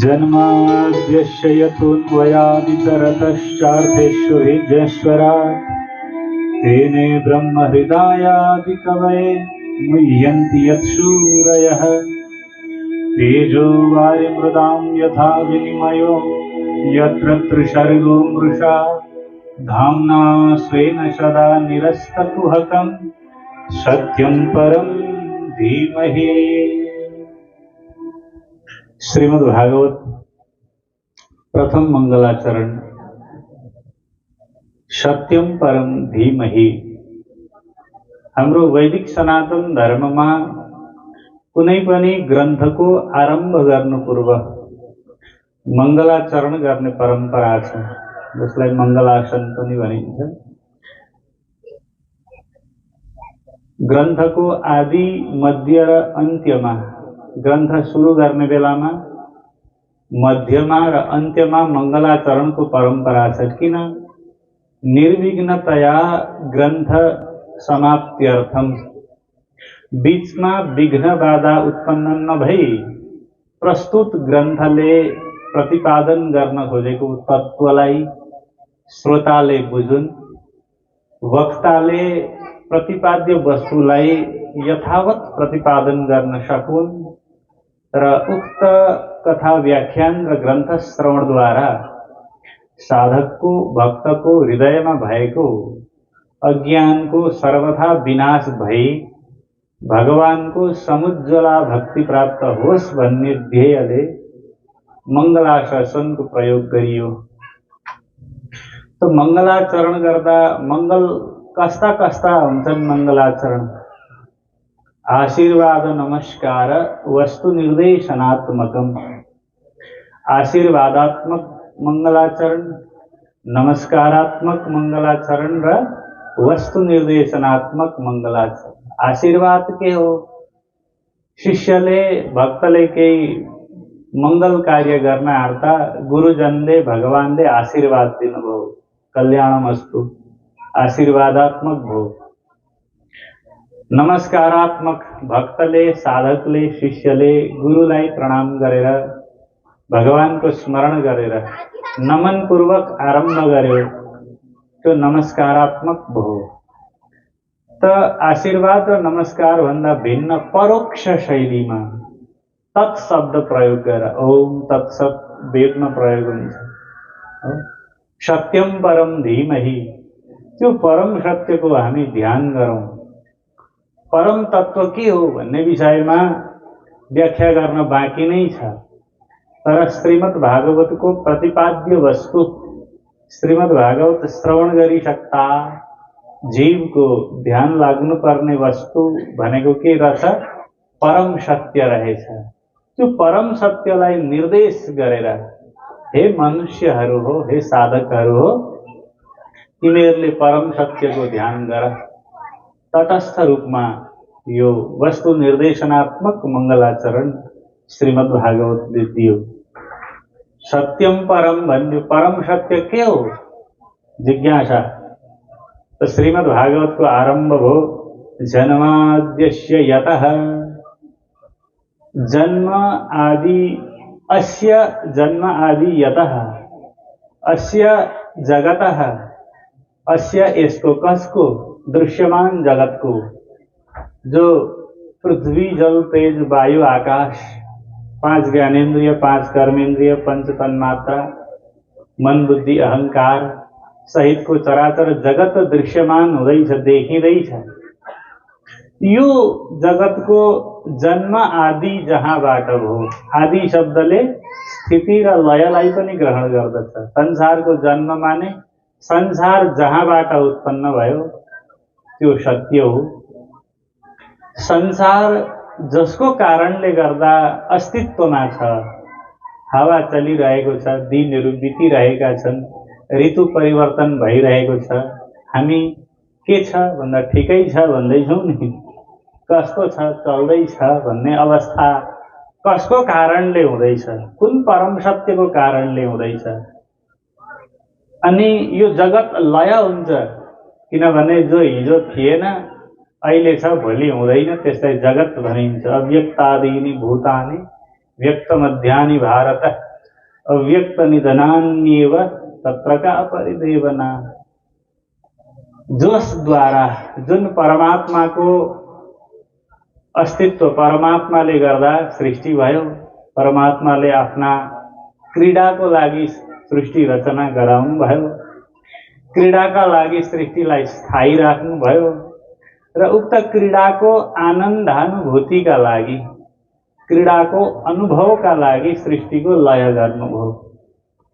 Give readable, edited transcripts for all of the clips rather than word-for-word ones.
जन्माद्यस्य यतोऽन्वयादितरतश्चार्थेष्वभिज्ञेश्वरात् तेने ब्रह्महृदायादिकवये मुह्यन्ति यत्सूरयः तेजो वायुमृदां यथा विनिमयो यत्र त्रिसर्गो मृषा धाम्ना स्वेन सदा निरस्तकुहकं सत्यं परं धीमहि। श्रीमद् भागवत प्रथम मंगलाचरण। सत्यम परम धीमहि। हाम्रो वैदिक सनातन धर्ममा कुनै पनि ग्रन्थको आरम्भ गर्नु पूर्व मंगलाचरण गर्ने परम्परा छ, जसलाई मंगलासन पनि भनिन्छ। ग्रन्थको आदि मध्य र अन्त्यमा, ग्रन्थ सुरु गर्ने बेलामा मध्यमा र अन्त्यमा मंगलाचरणको परम्परा छ। किन? निर्विघ्नतया ग्रन्थ समाप्त्यर्थम, बीचमा विघ्न बाधा उत्पन्न नभई प्रस्तुत ग्रन्थले प्रतिपादन गर्न खोजेको तत्त्वलाई श्रोताले बुझुन्, वक्ताले प्रतिपाद्य वस्तुलाई यथावत प्रतिपादन गर्न सकुन् र उक्त कथा व्याख्यान र ग्रन्थ श्रवणद्वारा साधकको भक्तको हृदयमा भएको अज्ञानको सर्वथा विनाश भई भगवानको समुज्ज्वला भक्ति प्राप्त होस् भन्ने ध्येयले मंगलाशासनको प्रयोग गरियो। त मंगलाचरण गर्दा मंगल कस्ता कस्ता हुन्छन्? मंगलाचरण आशीर्वाद नमस्कार वस्तु निर्देशनात्मकम। आशीर्वादात्मक मंगलाचरण, नमस्कारात्मक मंगलाचरण र वस्तु निर्देशनात्मक मंगलाचरण। आशीर्वाद के हो? शिष्यले भक्तले केही मंगल कार्य गर्न आँट्दा गुरुजनले भगवानले आशीर्वाद दिनुभयो, कल्याणमस्तु, आशीर्वादात्मक भयो। नमस्कारात्मक, भक्तले साधकले शिष्यले गुरुलाई प्रणाम गरेर भगवानको स्मरण गरेर नमन पूर्वक आरम्भ गर्यो, त्यो नमस्कारात्मक भयो। त आशीर्वाद र नमस्कार भन्दा भिन्न परोक्ष शैलीमा तत्शब्द प्रयोग गरेर ओम तत्सत वेदमा प्रयोग हुन्छ। सत्यम परम धीमहि, त्यो परम सत्यको हामी ध्यान गरौँ। परम तत्व के हो भन्ने विषयमा व्याख्या गर्न बाँकी नै छ, तर श्रीमद् भागवतको प्रतिपाद्य वस्तु, श्रीमद् भागवत श्रवण गरिसक्दा जीवको ध्यान लाग्नुपर्ने वस्तु भनेको के रहेछ? परम सत्य रहेछ। त्यो परम सत्यलाई निर्देश गरेर हे मनुष्यहरू हो, हे साधकहरू हो, तिमीहरूले परम सत्यको ध्यान गर। तटस्थ रूपमा यो वस्तु निर्देशनात्मक मंगलाचरण श्रीमद् भागवतले दियो। सत्यम परम भन्यो, परम सत्य के हो? जिज्ञासा। तो श्रीमद् भागवतको आरम्भ भयो जन्माद्यस्य यतः, जन्म आदि, अस्य जन्म आदि यतः, अस्य जगतः, अस्य यसको, कसको? दृश्यमान जगतको, जो पृथ्वी जल तेज वायु आकाश, 5 ज्ञानेन्द्रिय, 5 कर्मेन्द्रिय, 5 तन्मात्रा, मन बुद्धि अहंकार सहितको चराचर जगत दृश्यमान हुँदैछ, देखिँदैछ। यो जगतको जन्म आदि जहाँबाट हो, आदि शब्दले स्थिति र लयलाई पनि ग्रहण गर्दछ। संसारको जन्म माने संसार जहाँबाट उत्पन्न भयो त्यो सत्य हो। संसार जसको कारणले गर्दा अस्तित्वमा छ, हावा चलिरहेको छ, दिनहरू बितिरहेका छन्, ऋतु परिवर्तन भइरहेको छ, हामी के छ भन्दा ठिकै छ भन्दैछौँ नि, कस्तो छ चल्दैछ भन्ने अवस्था कसको कारणले हुँदैछ? कुन परम सत्यको कारणले हुँदैछ? अनि यो जगत लय हुन्छ, किनभने जो हिजो थिएन अहिले छ, भोलि हुँदैन, त्यसलाई जगत भनिन्छ। अव्यक्तादीनि भूतानि व्यक्त मध्यानि भारत अव्यक्त निधनान्येव तत्र का परिदेवना। जोस द्वारा जुन परमात्माको अस्तित्व परमात्माले गर्दा सृष्टि भयो, परमात्माले आफ्ना क्रीडाको लागि सृष्टि रचना गराउनु भयो, क्रीडाका लागि सृष्टिलाई स्थायी राख्नु भयो र उक्त क्रीडाको आनन्दानुभूतिका लागि, क्रीडाको अनुभवका लागि सृष्टिको लय गर्नुभयो।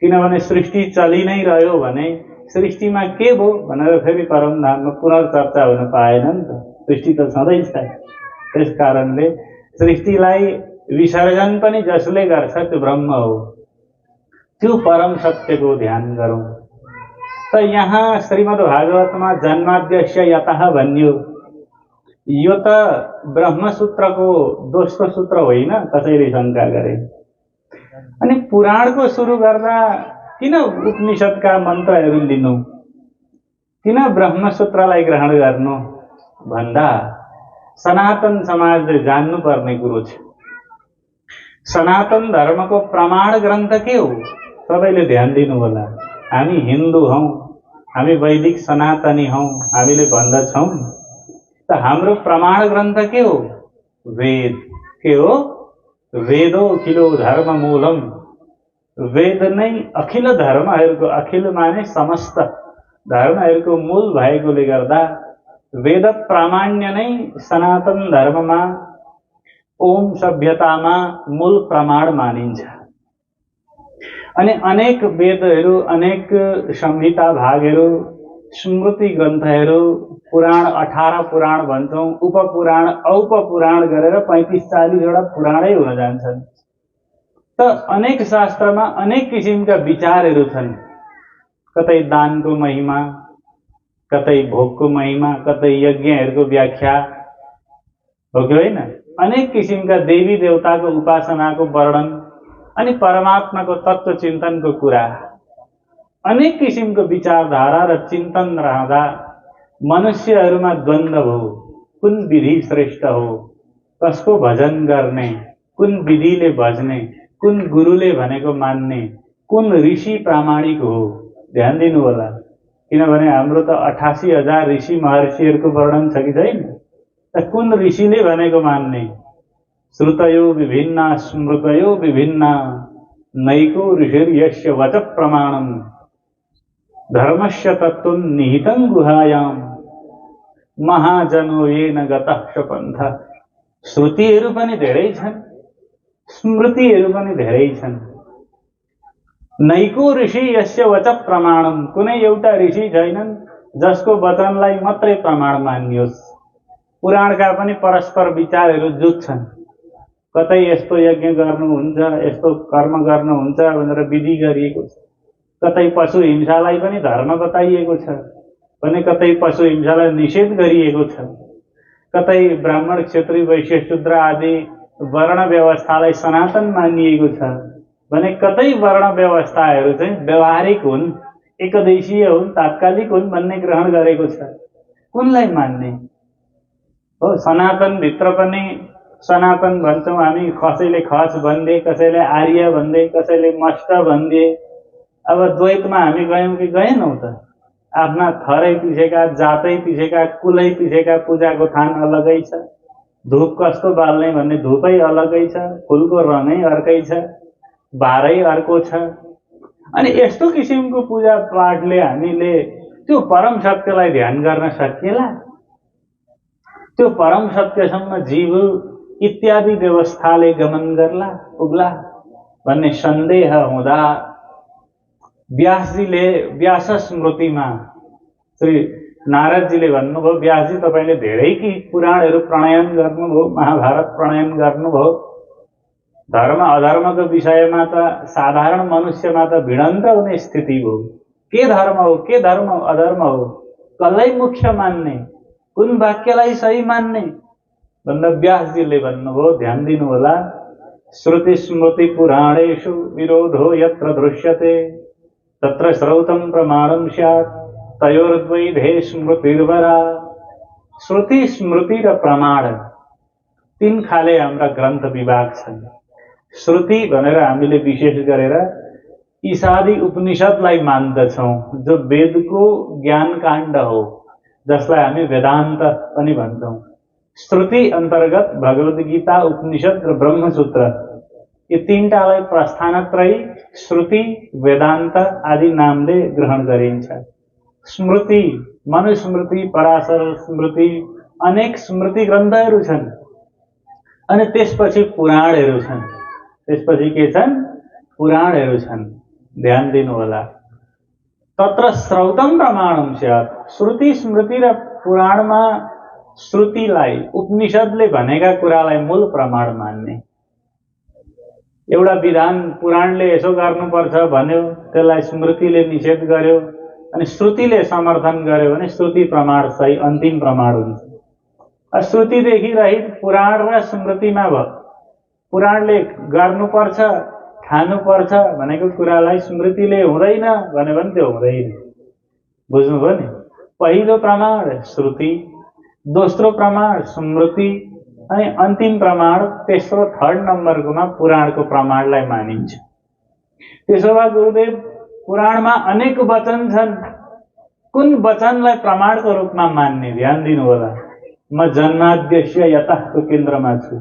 किनभने सृष्टि चलि नै रह्यो भने सृष्टिमा के भयो भनेर फेरि परमधाममा पुनर्चर्चा हुन पाएन नि त, सृष्टि त सधैँ छ। त्यस कारणले सृष्टिलाई विसर्जन पनि जसले गर्छ त्यो ब्रह्म हो, त्यो परम सत्यको ध्यान गरौँ। त यहाँ श्रीमद्भागवतमा जन्माद्यस्य यतः भन्यो, यो त ब्रह्मसूत्रको दोस्रो सूत्र होइन, कसैले शङ्का गरे। अनि पुराणको सुरु गर्दा किन उपनिषदका मन्त्रहरू लिनु, किन ब्रह्मसूत्रलाई ग्रहण गर्नु भन्दा सनातन समाजले जान्नुपर्ने कुरो छ। सनातन धर्मको प्रमाण ग्रन्थ के हो? सबैले ध्यान दिनु होला। हामी हिन्दू हौं, हामी वैदिक सनातनी हौं, हामीले भन्दछौं त हाम्रो प्रमाण ग्रन्थ के हो? वेद। के हो? वेदो अखिलो धर्म मूलम। वेद नै अखिल धर्महरूको, अखिल माने समस्त धर्महरूको मूल भएकोले गर्दा वेद प्रामाण्य नै सनातन धर्ममा, ओम सभ्यतामा मूल प्रमाण मानिन्छ। अनि अनेक वेदहरू, अनेक संहिता भागहरू, स्मृति ग्रन्थहरू, पुराण 18 पुराण भन्छौं, उपपुराण औपपुराण गरेर 35-40 वटा पुराणै हुन जान्छन्। त अनेक शास्त्रमा अनेक किसिमका विचारहरू छन्। कतै दानको महिमा, कतै भोगको महिमा, कतै यज्ञहरूको व्याख्या हो कि होइन? अनेक किसिमका देवी देवताको उपासनाको वर्णन, अनि परमात्माको तत्व चिन्तनको कुरा, अनेक किसिमको विचारधारा र चिन्तन रहँदा मनुष्यहरूमा द्वन्द्व हो। कुन विधि श्रेष्ठ हो, कसको भजन गर्ने, कुन विधिले भज्ने, कुन गुरुले भनेको मान्ने, कुन ऋषि प्रामाणिक हो, ध्यान दिनु होला। किनभने हाम्रो त 88,000 ऋषि महर्षिहरूको वर्णन छ कि छैन? त कुन ऋषिले भनेको मान्ने? श्रुतयो विभिन्ना स्मृतयो विभिन्ना, नैको ऋषिर्यस्य वच प्रमाणम, धर्मस्य तत्त्वं निहितं गुहायाम, महाजनो येन गतः स्वपन्थ। श्रुतिहरू पनि धेरै छन्, स्मृतिहरू पनि धेरै छन्। नैको ऋषि यस्य वच प्रमाणम, कुनै एउटा ऋषि छैनन् जसको वचनलाई मात्रै प्रमाण मानियोस्। पुराणका पनि परस्पर विचारहरू जुझ्छन्। कतै यस्तो यज्ञ गर्नुहुन्छ, यस्तो कर्म गर्नुहुन्छ भनेर विधि गरिएको छ, कतै पशु हिंसालाई पनि धर्म बताइएको छ भने कतै पशु हिंसालाई निषेध गरिएको छ, कतै ब्राह्मण क्षेत्री वैश्य शूद्र आदि वर्ण व्यवस्थालाई सनातन मानिएको छ भने कतै वर्ण व्यवस्थाहरू चाहिँ व्यवहारिक हुन्, एकदेशीय हुन्, तात्कालिक हुन् भन्ने ग्रहण गरेको छ। कुनलाई मान्ने हो? सनातन भित्र पनि सनातन भन्छौं हामी, कसैले खस भन्दे, कसैले आर्य भन्दे, कसैले मष्ट भन्दे। अब द्वैतमा हामी गयौं कि गएनौं त? आफ्ना थरै पिछेका, जातै पिछेका, कुलै पिछेका पूजाको थान अलगै छ, धूप कस्तो बाल्ने भन्ने धूपै अलगै छ, फूलको रङै अर्कै छ, बारै अर्को छ। अनि यस्तो किसिमको पूजा पाठले हामीले त्यो परम सत्यलाई ध्यान गर्न सकिएला? त्यो परम सत्यसम्म जीव इत्यादि व्यवस्थाले गमन गर्ला, पुग्ला भन्ने सन्देह हुँदा व्यासजीले व्यास स्मृतिमा श्री नारदजीले भन्नुभयो, व्यासजी तपाईले धेरै पुराणहरू प्रणयन गर्नुभयो, महाभारत प्रणयन गर्नुभयो, धर्म अधर्मको विषयमा त साधारण मनुष्यमा त भिडन्त हुने स्थिति भयो। के धर्म हो, के धर्म अधर्म हो, कसलाई मुख्य मान्ने, कुन वाक्यलाई सही मान्ने भन्दा व्यासजीले भन्नुभयो, ध्यान दिनु होला, श्रुति स्मृति पुराणेषु विरोधो यत्र दृश्यते तत्र श्रौतं प्रमाणं स्यात् तयोर्द्वैधे स्मृतिर्वरा। श्रुति स्मृति र प्रमाण तीन खाले हाम्रा ग्रन्थ विभाग छन्। श्रुति भनेर हामीले विशेष गरेर ईसादी उपनिषदलाई मान्दछौं, जो वेदको ज्ञान काण्ड हो, जसलाई हामी वेदान्त पनि भन्छौं। श्रुति अन्तर्गत भगवद गीता, उपनिषद र ब्रह्मसूत्र, यी तीनटालाई प्रस्थानत्रयी, श्रुति, वेदान्त आदि नामले ग्रहण गरिन्छ। स्मृति, मनुस्मृति, पराशर स्मृति, अनेक स्मृति ग्रन्थहरू छन्। अनि त्यसपछि पुराणहरू छन्। त्यसपछि के छन्? पुराणहरू छन्। ध्यान दिनु होला। तत्र श्रौतम प्रमाणम स्यात्। श्रुति, स्मृति र पुराणमा श्रुतिलाई, उपनिषदले भनेका कुरालाई मूल प्रमाण मान्ने। एउटा विधान पुराणले यसो गर्नुपर्छ भन्यो, त्यसलाई स्मृतिले निषेध गर्यो, अनि श्रुतिले समर्थन गर्यो भने श्रुति प्रमाण सही अन्तिम प्रमाण हुन्छ। श्रुतिदेखि रहित पुराण र स्मृतिमा भयो। पुराणले गर्नुपर्छ, खानुपर्छ भनेको कुरालाई स्मृतिले हुँदैन भन्यो भने त्यो हुँदैन। बुझ्नुभयो नि? पहिलो प्रमाण श्रुति, दोस्रो प्रमाण स्मृति, अनि अन्तिम प्रमाण, तेस्रो थर्ड नम्बरकोमा पुराणको प्रमाणलाई मानिन्छ। त्यसो भए गुरुदेव, पुराणमा अनेक वचन छन्, कुन वचनलाई प्रमाणको रूपमा मान्ने? ध्यान दिनु होला। म जन्माद्यस्य यतःको केन्द्रमा छु।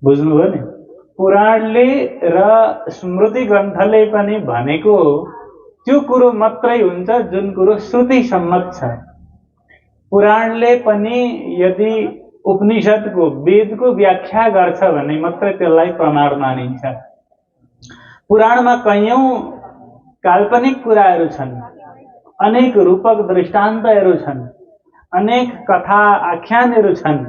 बुझ्नुभयो नि? पुराणले र स्मृति ग्रन्थले पनि भनेको त्यो कुरो मात्रै हुन्छ जुन कुरो श्रुति सम्मत छ। पुराणले पनि यदि उपनिषदको, वेदको व्याख्या गर्छ भने मात्रै त्यसलाई प्रमाण मानिन्छ। पुराणमा कैयौं काल्पनिक कुराहरू छन्, अनेक रूपक दृष्टान्तहरू छन्, अनेक कथा आख्यानहरू छन्।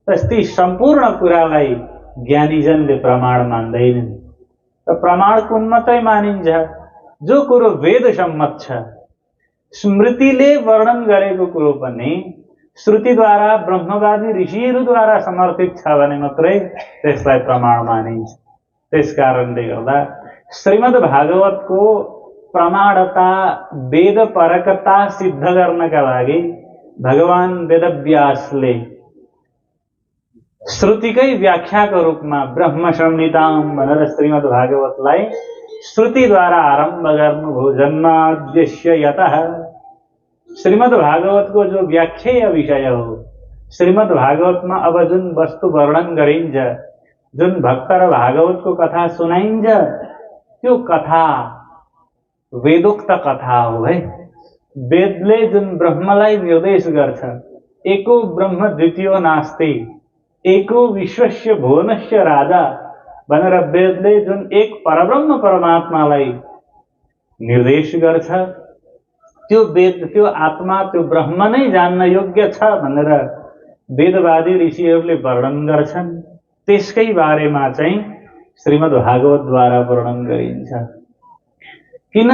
ती सम्पूर्ण कुरालाई ज्ञानीजनले प्रमाण मान्दैनन्। र प्रमाण कुन मात्रै मानिन्छ? जो कुरो वेद सम्मत छ। स्मृतिले वर्णन गरेको कुरो पनि श्रुतिद्वारा, ब्रह्मवादी ऋषिहरूद्वारा समर्थित छ भने मात्रै त्यसलाई प्रमाण मानिन्छ। त्यसकारणले गर्दा श्रीमद् भागवतको प्रमाणता, वेदपरकता सिद्ध गर्नका लागि भगवान वेदव्यासले श्रुतिकै व्याख्याको रूपमा ब्रह्म संहिताम भनेर श्रीमद् भागवतलाई श्रुतिद्वारा आरम्भ गर्नुभयो। जन्माद्यस्य यतः। श्रीमद् भागवतको जो व्याख्येय विषय हो, श्रीमद् भागवतमा अब जुन वस्तु वर्णन गरिन्छ, जुन भक्त र भागवतको कथा सुनाइन्छ, त्यो कथा वेदोक्त कथा हो है। वेदले जुन ब्रह्मलाई निर्देश गर्छ, एको ब्रह्म द्वितीयो नास्ति, एको विश्वस्य भुवनस्य राजा भनेर वेदले जुन एक परब्रह्म परमात्मालाई निर्देश गर्छ, त्यो वेद, त्यो आत्मा, त्यो ब्रह्म नै जान्न योग्य छ भनेर वेदवादी ऋषिहरूले वर्णन गर्छन्। त्यसकै बारेमा चाहिँ श्रीमद् भागवतद्वारा वर्णन गरिन्छ। किन,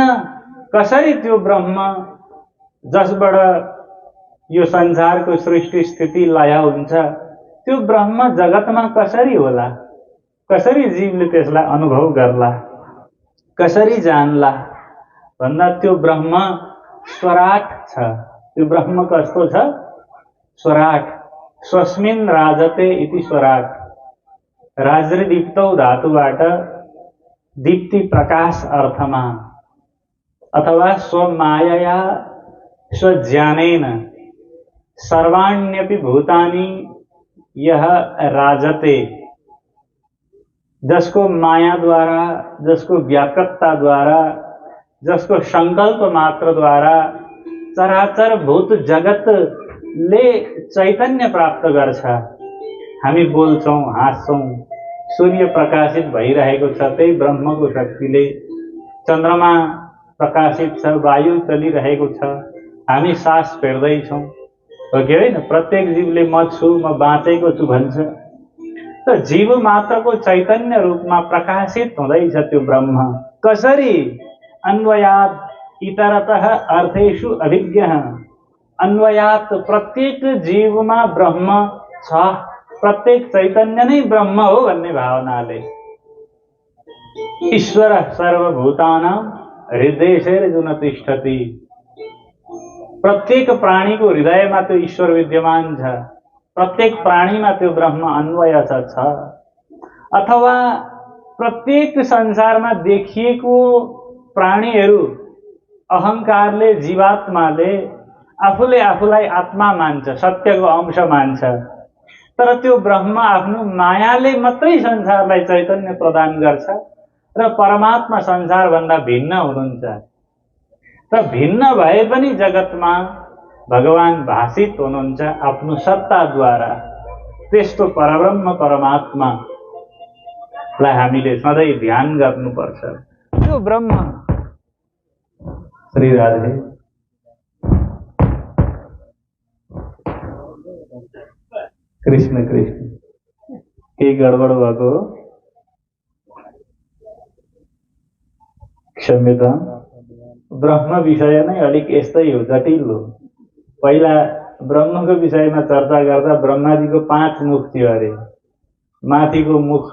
कसरी त्यो ब्रह्म जसबाट यो संसारको सृष्टि स्थिति लय हुन्छ, त्यो ब्रह्म जगतमा कसरी होला, कसरी जीवले त्यसलाई अनुभव गर्ला, कसरी जानला भन्दा त्यो ब्रह्म स्वराट छ। त्यो ब्रह्म कस्तो छ? स्वराट। स्वस्मिन् राजते इति स्वराट। राजदीप्तौ धातुबाट दीप्ति प्रकाश अर्थमा, अथवा स्वमायया स्वज्ञानेन सर्वाण्यपि भूतानि यह राजते, जसको माया द्वारा, जसको व्यापकता द्वारा, जसको संकल्प मात्र द्वारा चराचर भूत जगतले चैतन्य प्राप्त गर्छ। हामी बोल्छौं, हाँस्छौं, सूर्य प्रकाशित भइरहेको छ त्यही ब्रह्मको शक्तिले, चन्द्रमा प्रकाशित छ, वायु चलिरहेको छ, हामी सास फेर्दैछौं, हो कि होइन? प्रत्येक जीवले म छु, म बाँचेको छु भन्छ। त जीव मात्रको चैतन्य रूपमा प्रकाशित हुँदैछ त्यो ब्रह्म। कसरी? अन्वयात् इतरतः अर्थेषु अभिज्ञः। अन्वयात्, प्रत्येक जीवमा ब्रह्म छ, प्रत्येक चैतन्य नै ब्रह्म हो भन्ने भावनाले। ईश्वर सर्वभूतानां हृदयेर्जुन तिष्ठति। प्रत्येक प्राणीको हृदयमा त्यो ईश्वर विद्यमान छ, प्रत्येक प्राणीमा त्यो ब्रह्म अन्वय छ। अथवा प्रत्येक संसारमा देखिएको प्राणीहरू अहंकारले, जीवात्माले आफूले आफूलाई आत्मा मान्छ, सत्यको अंश मान्छ। तर त्यो ब्रह्म आफ्नो मायाले मात्रै संसारलाई चैतन्य प्रदान गर्छ र परमात्मा संसारभन्दा भिन्न हुनुहुन्छ। र भिन्न भए पनि जगतमा भगवान भाषित हुनुहुन्छ आफ्नो सत्ताद्वारा। त्यस्तो परब्रह्म परमात्मालाई हामीले सधैँ ध्यान गर्नुपर्छ। त्यो ब्रह्म श्री राधे कृष्ण कृष्ण केही गडबड भएको हो, क्षम्यता। ब्रह्म विषय नै अलिक यस्तै हो, जटिल हो। पहिला ब्रह्मको विषयमा चर्चा गर्दा ब्रह्माजीको 5 मुख थियो अरे। माथिको मुख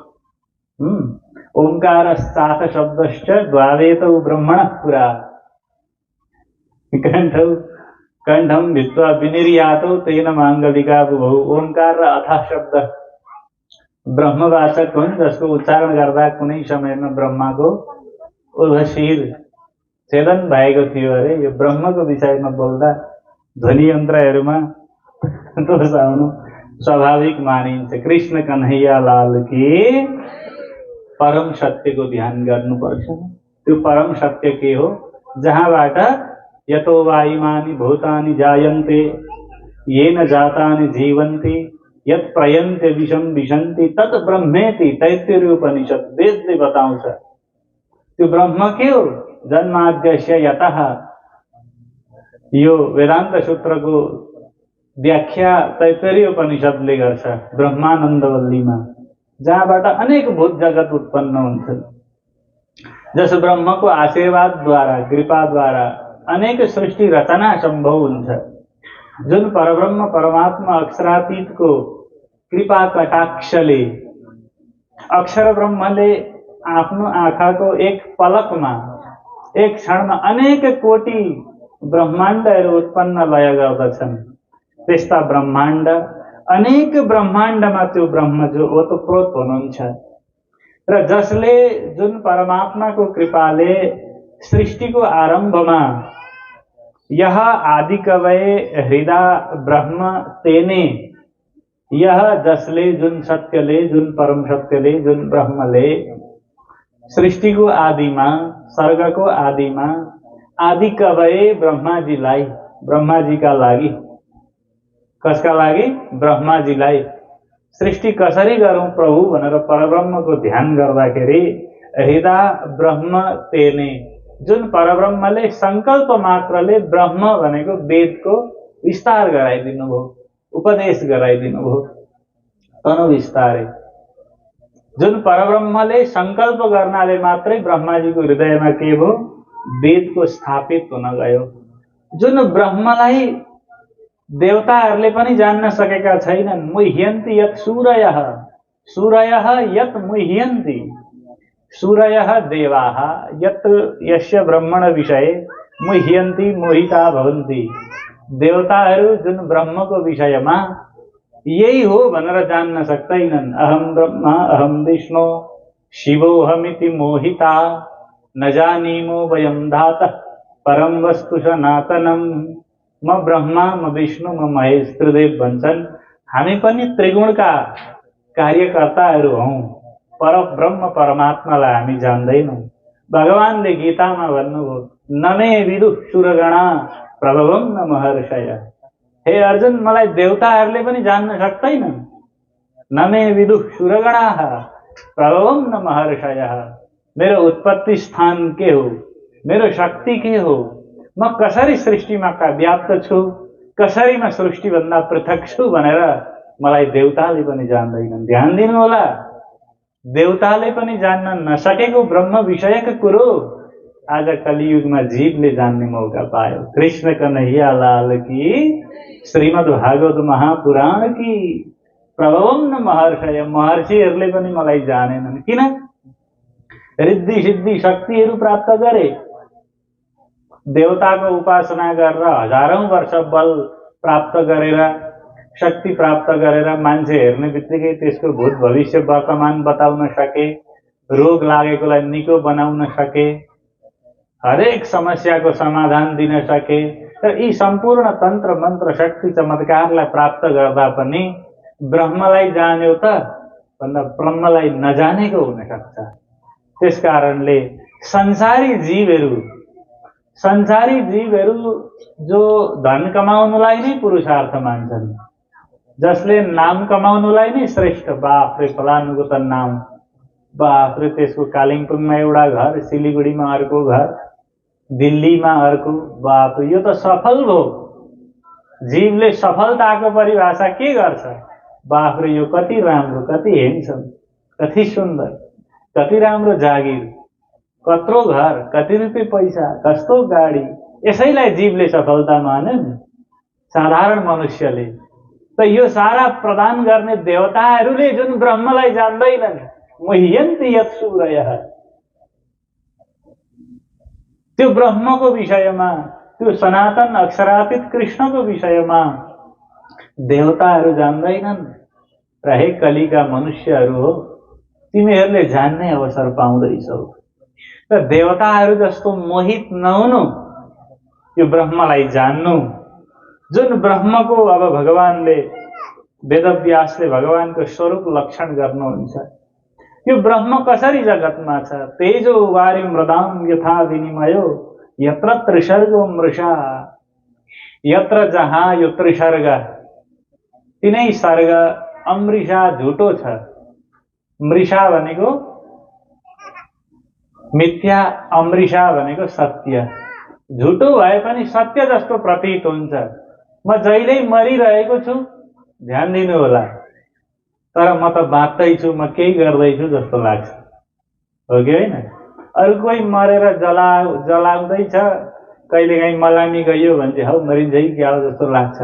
ओंकार सात शब्दश्च द्वावेतौ ब्रह्मण पुरा कंठम भित्वा विनिर्यातौ तेन मांगलिका बुभौ। ओंकार र अथा शब्द ब्रह्मवाचक हुन्, जसको उच्चारण गर्दा कुनै समयमा ब्रह्माको शिर छेदन भएको थियो अरे। यो ब्रह्मको विषयमा बोल्दा ध्वनि यन्त्रहरूमा दोष आउनु स्वाभाविक मानिन्छ। कृष्ण कन्हैया लाल की परम सत्यको ध्यान गर्नुपर्छ। त्यो परम सत्य के हो? जहाँबाट यतो वायुमानि भूतानि जायन्ते येन जातानि जीवन्ति यत् प्रयन्ते विषम विशन्ति तत् ब्रह्मेति। तैत्तिरीयोपनिषद वेदले बताउँछ। त्यो ब्रह्म के हो? जन्माद्यस्य यतः। यो वेदान्त सूत्रको व्याख्या तैत्तिरीयोपनिषदले गर्छ ब्रह्मानन्दवल्लीमा, जहाँबाट अनेक भूत जगत उत्पन्न हुन्छ। जस ब्रह्मको आशीर्वादद्वारा, कृपाद्वारा अनेक सृष्टि रचना सम्भव हुन्छ। जुन परब्रह्म परमात्मा अक्षरातीतको कृपा कटाक्षले अक्षर ब्रह्मले आफ्नो आँखाको एक पलकमा, एक क्षणमा अनेक कोटि ब्रह्माण्डहरू उत्पन्न लय गर्दछन्। त्यस्ता ब्रह्माण्ड, अनेक ब्रह्माण्डमा त्यो ब्रह्म जो ओतप्रोत हुनुहुन्छ र जसले, जुन परमात्माको कृपाले सृष्टिको आरम्भमा यह आदि कवये हृदय ब्रह्म तेने, यह जसले, जुन सत्यले, जुन परम सत्यले, जुन ब्रह्मले सृष्टिको आदिमा, सर्गको आदिमा आदि कवये ब्रह्माजीलाई, ब्रह्माजीका लागि, कसका लागि? ब्रह्माजीलाई सृष्टि कसरी गरौँ प्रभु भनेर परब्रह्मको ध्यान गर्दाखेरि हृदय ब्रह्म तेने, जुन परब्रह्मले संकल्प मात्रले ब्रह्म भनेको वेदको विस्तार गराइदिनु भयो, उपदेश गराइदिनु भयो अनुविस्तारै। जुन परब्रह्मले संकल्प गर्नाले मात्रै ब्रह्माजीको हृदयमा के भयो? वेदको स्थापित हुन गयो। जुन ब्रह्मलाई देवताहरूले पनि जान्न सकेका छैनन्। मुह्यन्ति यत् सूरयः, सूरयः यत् मुह्यन्ति, सूरयः देवाः यत् यस्य ब्रह्मण विषये मुह्यन्ति मोहिता भवन्ति। देवताहरू जुन ब्रह्मको विषयमा यही हो भनेर जान्न सक्दैनन्। अहम ब्रह्मा अहम विष्णु शिवोऽहमिति मोहिता न जानीमो वयं धातः परम वस्तु सनातनम। म ब्रह्मा, म विष्णु, म महेश, त्रिदेव भन्छन्। हामी पनि त्रिगुणका कार्यकर्ताहरू हौं। पर ब्रह्म परमात्मालाई हामी जान्दैनौं। भगवानले गीतामा भन्नुभयो, नमे विदुः सुरगणा प्रभवं न महर्षय। हे अर्जुन, मलाई देवताहरूले पनि जान्न सक्दैनन्। नमे विदुः सुरगणाः प्रभवं न महर्षय। मेरो उत्पत्ति स्थान के हो? मेरो शक्ति के हो? म कसरी सृष्टिमा व्याप्त छु, कसरी म सृष्टिभन्दा पृथक छु भनेर मलाई देवताले पनि जान्दैनन्। ध्यान दिनु होला, देवताले पनि जान्न नसकेको ब्रह्म विषयक कुरो आज कलियुगमा जीवले जान्ने मौका पायो। कृष्ण कन्हैया लाल की, श्रीमद् भागवत महापुराण की। प्रभवं न महर्षय। महर्षिहरूले पनि मलाई जानेनन्। किन? रिद्धि सिद्धि शक्तिहरू प्राप्त गरे, देवताको उपासना गरेर हजारौं वर्ष बल प्राप्त गरेर, शक्ति प्राप्त गरेर मान्छे हेर्ने बित्तिकै त्यसको भूत भविष्य वर्तमान बताउन सके। रोग लागेकोलाई निको बनाउन सके, हरेक समस्याको समाधान दिन सके। र यी सम्पूर्ण तन्त्र मन्त्र शक्ति चमत्कारलाई प्राप्त गर्दा पनि ब्रह्मलाई जान्यो त भन्दा ब्रह्मलाई नजानेको हुन सक्छ। त्यसकारणले संसारी जीवहरू जो धन कमाउनुलाई नै पुरुषार्थ मान्छन्, जसले नाम कमाउनुलाई नै श्रेष्ठ, बाप रे फलानुको त नाम, बाप रे त्यसको कालिम्पोङमा एउटा घर, सिलिगुडीमा अर्को घर, दिल्लीमा अर्को, बाप रे यो त सफल भयो। जीवले सफलताको परिभाषा के गर्छ? बाप रे यो कति राम्रो, कति हेन्सम, कति सुन्दर, कति राम्रो जागिर, कत्रो घर, कति रुपियाँ पैसा, कस्तो गाडी, यसैलाई जीवले सफलता माने नि साधारण मनुष्यले। त यो सारा प्रदान गर्ने देवताहरूले जुन ब्रह्मलाई जान्दैनन्, मुह्यन्ति यत् सूरयः, त्यो ब्रह्मको विषयमा, त्यो सनातन अक्षरातीत कृष्णको विषयमा देवताहरू जान्दैनन्। र हे कलिका मनुष्यहरू हो, तिमीहरूले जान्ने अवसर पाउँदैछौ। र देवताहरू जस्तो मोहित नहुनु, यो ब्रह्मलाई जान्नु। जुन ब्रह्मको अब भगवानले, वेदव्यासले भगवानको स्वरूप लक्षण गर्नुहुन्छ। यो ब्रह्म कसरी जगतमा छ? तेजो वारि मृदाम यथा विनिमयो यत्र त्रिसर्गो मृषा, यत्र जहाँ यो त्रिसर्ग, तिनै सर्ग अमृषा झुटो छ। मृषा भनेको मिथ्या, अमृषा भनेको सत्य। झुटो भए पनि सत्य जस्तो प्रतीत हुन्छ। म जहिल्यै मरिरहेको छु, ध्यान दिनु होला, तर म त बाँच्दैछु, म केही गर्दैछु जस्तो लाग्छ, हो कि होइन? अरू कोही मरेर जलाउँदैछ, कहिलेकाहीँ मलामी गइयो भने चाहिँ हौ मरिन्छ कि क्या हो जस्तो लाग्छ।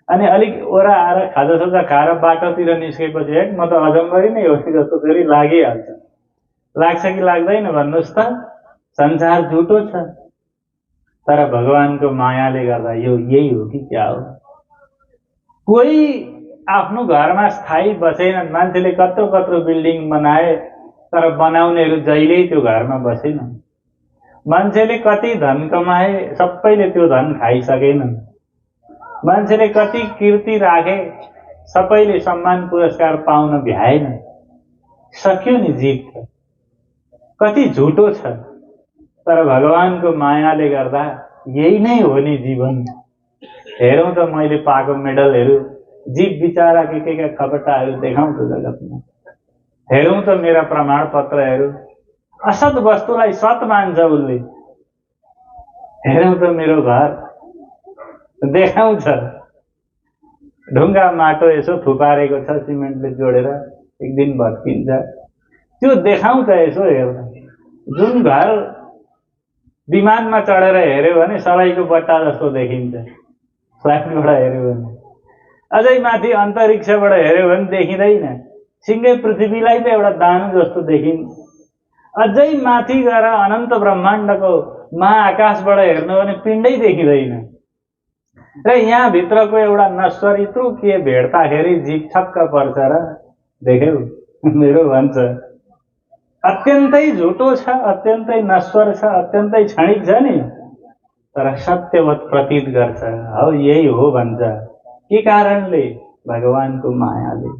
अनि अलिक ओरा आएर खाजासाजा खाएर बाटोतिर निस्केपछि एक म त अजम्बरी नै हो कि जस्तो फेरि लागिहाल्छ। लाग्छ कि लाग्दैन भन्नुहोस् त? संसार झुटो छ, तर भगवानको मायाले गर्दा यो यही हो कि क्या हो? कोही आफ्नो घरमा स्थायी बसेनन्। मान्छेले कत्रो कत्रो बिल्डिङ बनाए, तर बनाउनेहरू जहिल्यै त्यो घरमा बसेनन्। मान्छेले कति धन कमाए, सबैले त्यो धन खाइसकेनन्। मान्छेले कति कीर्ति राखे, सबैले सम्मान पुरस्कार पाउन भ्याएनन्। सक्यो नि जीव। कति झुटो छ, तर भगवानको मायाले गर्दा यही नै हो नि जीवन। हेरौँ त मैले पाएको मेडलहरू, जीव बिचारा के खपटाहरू देखाउँछ जगतमा। हेरौँ त मेरा प्रमाणपत्रहरू, असत वस्तुलाई सत मान्छ उसले। हेरौँ त मेरो घर, देखाउँछ ढुङ्गा माटो यसो थुपारेको छ सिमेन्टले जोडेर, एक दिन भत्किन्छ, त्यो देखाउँछ यसो हेर्दा। जुन घर विमानमा चढेर हेऱ्यो भने सलाइको बट्टा जस्तो देखिन्छ, फ्लाइटबाट हेऱ्यो भने। अझै माथि अन्तरिक्षबाट हेऱ्यो भने देखिँदैन, सिङ्गै पृथ्वीलाई त एउटा दानु जस्तो देखिन्छ। अझै माथि गएर अनन्त ब्रह्माण्डको महाआकाशबाट हेर्नु भने पिण्डै देखिँदैन। र यहाँ भित्रको एउटा नश्वर यत्रो के भेट्दाखेरि जीव छक्क पर्छ र देख्यौ मेरो भन्छ। अत्यन्तै झुटो छ, अत्यन्तै नश्वर छ, अत्यन्तै क्षणिक छ नि, तर सत्यवत प्रतीत गर्छ। हौ यही हो भन्छ। के कारणले? भगवानको मायाले।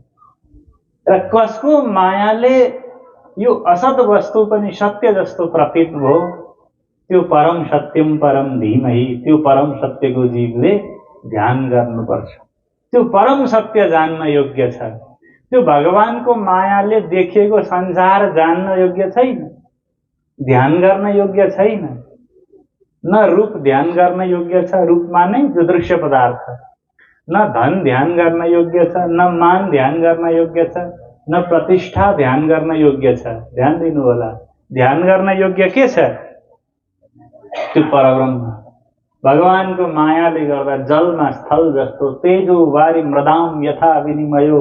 र कसको मायाले यो असत वस्तु पनि सत्य जस्तो प्रतीत भयो? त्यो परम सत्यम परम धीमहि, त्यो परम सत्यको जीवले ध्यान गर्नुपर्छ। त्यो परम सत्य जान्न योग्य छ। त्यो भगवानको मायाले देखिएको संसार जान्न योग्य छैन, ध्यान गर्न योग्य छैन। न रूप ध्यान गर्न योग्य छ, रूपमा नै जो दृश्य पदार्थ। न धन ध्यान गर्न योग्य छ, न मान ध्यान गर्न योग्य छ, न प्रतिष्ठा ध्यान गर्न योग्य छ। ध्यान दिनु होला। ध्यान गर्न योग्य के छ? त्यो परब्रह्म। भगवानको मायाले गर्दा जलमा स्थल जस्तो, तेजो वारि मृदाम यथा विनिमयो,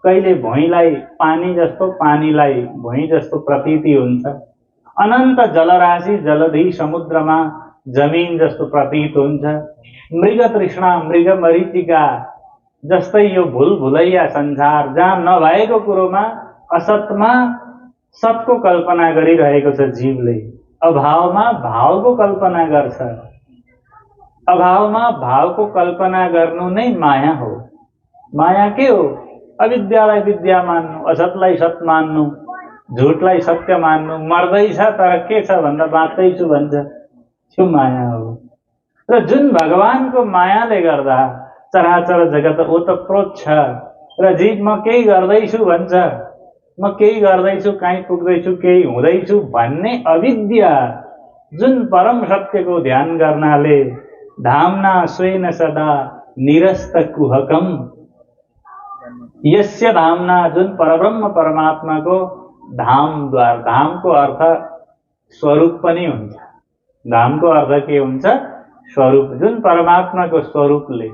कहिले भुइँलाई पानी जस्तो, पानीलाई भुइँ जस्तो प्रतीति हुन्छ। अनन्त जलराशि जलधि समुद्रमा जमिन जस्तो प्रतीत हुन्छ। मृग तृष्णा, मृग मरीचिका जस्तै यो भुल भुलैया संसार, जहाँ नभएको कुरोमा, असतमा सतको कल्पना गरिरहेको छ जीवले। अभावमा भावको कल्पना गर्छ। अभावमा भावको कल्पना गर्नु नै माया हो। माया के हो? अविद्यालाई विद्या मान्नु, असतलाई सत मान्नु, झुटलाई सत्य मान्नु। मर्दैछ तर के छ भन्दा बाँच्दैछु भन्छ, त्यो माया हो। र जुन भगवानको मायाले गर्दा चराचर जगत ओतप्रोत छ र जीव म केही गर्दैछु भन्छ, म केही गर्दैछु, कहीँ पुग्दैछु, केही हुँदैछु भन्ने अविद्या जुन परम सत्यको ध्यान गर्नाले धामना स्वेन सदा निरस्त कुहकम, यस्य धामना, जुन परब्रह्म परमात्माको धामद्वार, धामको अर्थ स्वरूप पनि हुन्छ। धामको अर्थ के हुन्छ? स्वरूप। जुन परमात्माको स्वरूपले,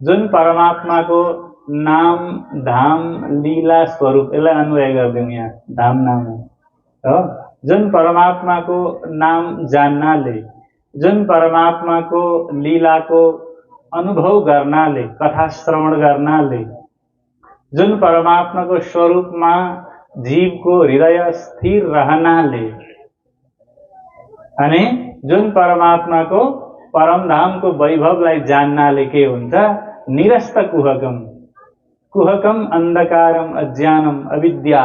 जुन परमात्माको नाम, धाम, लीला, स्वरूप, यसलाई अनुयायी गरिदिउँ यहाँ धाम नाम हो। जुन परमात्माको नाम जान्नाले, जुन परमात्माको लीलाको अनुभव गर्नाले, कथा श्रवण गर्नाले, जुन परमात्माको स्वरूपमा जीवको हृदय स्थिर रहनाले, अनि जुन परमात्माको परमधामको वैभवलाई जान्नाले के हुन्छ? निरस्त कुहकम। कुहकम अंधकारम अज्ञानम अविद्या।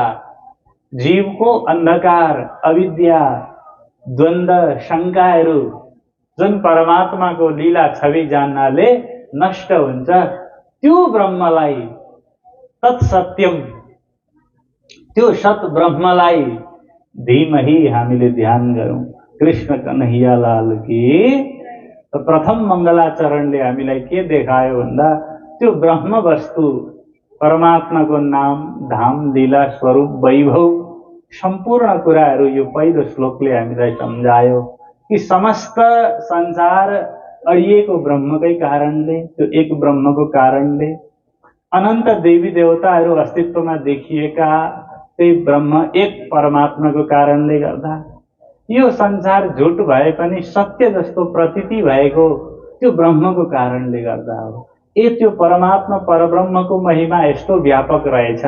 जीवको अंधकार, अविद्या, द्वन्द्व, शंकाहरू जुन परमात्माको लीला छवि जान्नाले नष्ट हुन्छ, त्यो ब्रह्मलाई, तत्सत्यम, त्यो सत ब्रह्मलाई धीमहि हामीले ध्यान गरौँ। कृष्ण कन्हैया लाल की। प्रथम मङ्गलाचरणले हामीलाई के देखायो भन्दा त्यो ब्रह्म वस्तु, परमात्माको नाम, धाम, लीला, स्वरूप, वैभव, सम्पूर्ण कुराहरू यो पहिलो श्लोकले हामीलाई सम्झायो कि समस्त संसार अडिएको ब्रह्मकै कारणले, त्यो एक ब्रह्मको कारणले, अनन्त देवी देवताहरू अस्तित्वमा देखिएका त्यही ब्रह्म एक परमात्माको कारणले गर्दा यो संसार झुट भए पनि सत्य जस्तो प्रतीति भएको त्यो ब्रह्मको कारणले गर्दा हो। त्यो परमात्मा परब्रह्मको महिमा यस्तो व्यापक रहेछ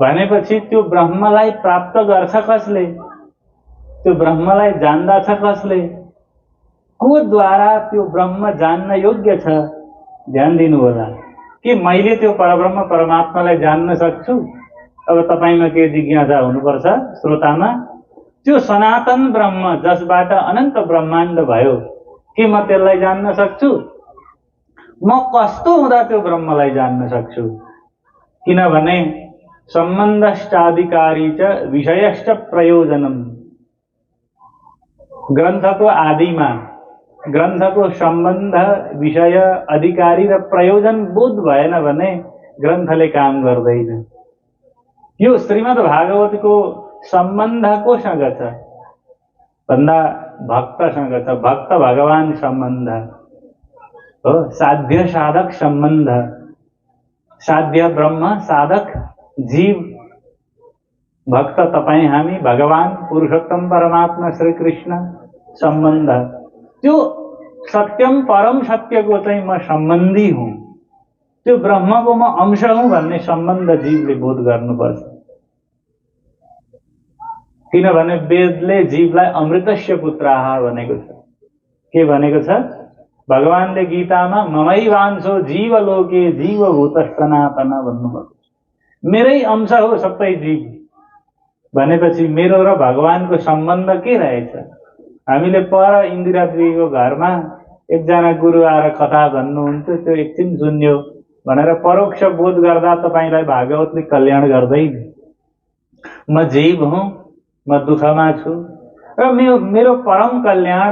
भनेपछि त्यो ब्रह्मलाई प्राप्त गर्छ कसले? त्यो ब्रह्मलाई जान्दछ कसले? को द्वारा त्यो ब्रह्म जान्न योग्य छ? ध्यान दिनु होला कि मैले त्यो परब्रह्म परमात्मालाई जान्न सक्छु। अब तपाईमा के जिज्ञासा हुनुपर्छ श्रोतामा? त्यो सनातन ब्रह्म जसबाट अनन्त ब्रह्माण्ड भयो, के म त्यसलाई जान्न सक्छु? म कस्तो हुँदा त्यो ब्रह्मलाई जान्न सक्छु? किनभने सम्बन्धश्चाधिकारी च विषयश्च प्रयोजनम। ग्रन्थको आदिमा ग्रन्थको सम्बन्ध, विषय, अधिकारी र प्रयोजन बोध भएन भने ग्रन्थले काम गर्दैन। यो श्रीमद् भागवतको सम्बन्ध कोसँग छ भन्दा भक्तसँग छ। भक्त भगवान सम्बन्ध हो, साध्य साधक सम्बन्ध। साध्य ब्रह्म, साधक जीव, भक्त तपाईं हामी, भगवान पुरुषोत्तम परमात्मा श्री कृष्ण सम्बन्ध। त्यो सत्यम परम सत्यको चाहिँ म सम्बन्धी हुँ, त्यो ब्रह्मको म अंश हुँ भन्ने सम्बन्ध जीवले बोध गर्नुपर्छ। किनभने वेदले जीवलाई अमृतस्य पुत्राः भनेको छ। के भनेको छ? भगवानले गीतामा ममैवांशो जीवलोके जीवभूत सनातन भन्नुभएको छ। मेरै अंश हो सबै जीव भनेपछि मेरो र भगवानको सम्बन्ध के रहेछ? हामीले पर इन्दिरा देवीको घरमा एकजना गुरु आएर कथा भन्नुहुन्थ्यो, त्यो एकछिन सुन्यो भनेर परोक्ष बोध गर्दा तपाईलाई भागवतले कल्याण गर्दैन। म जीव हुँ, म दुःखमा छु र मेरो परम कल्याण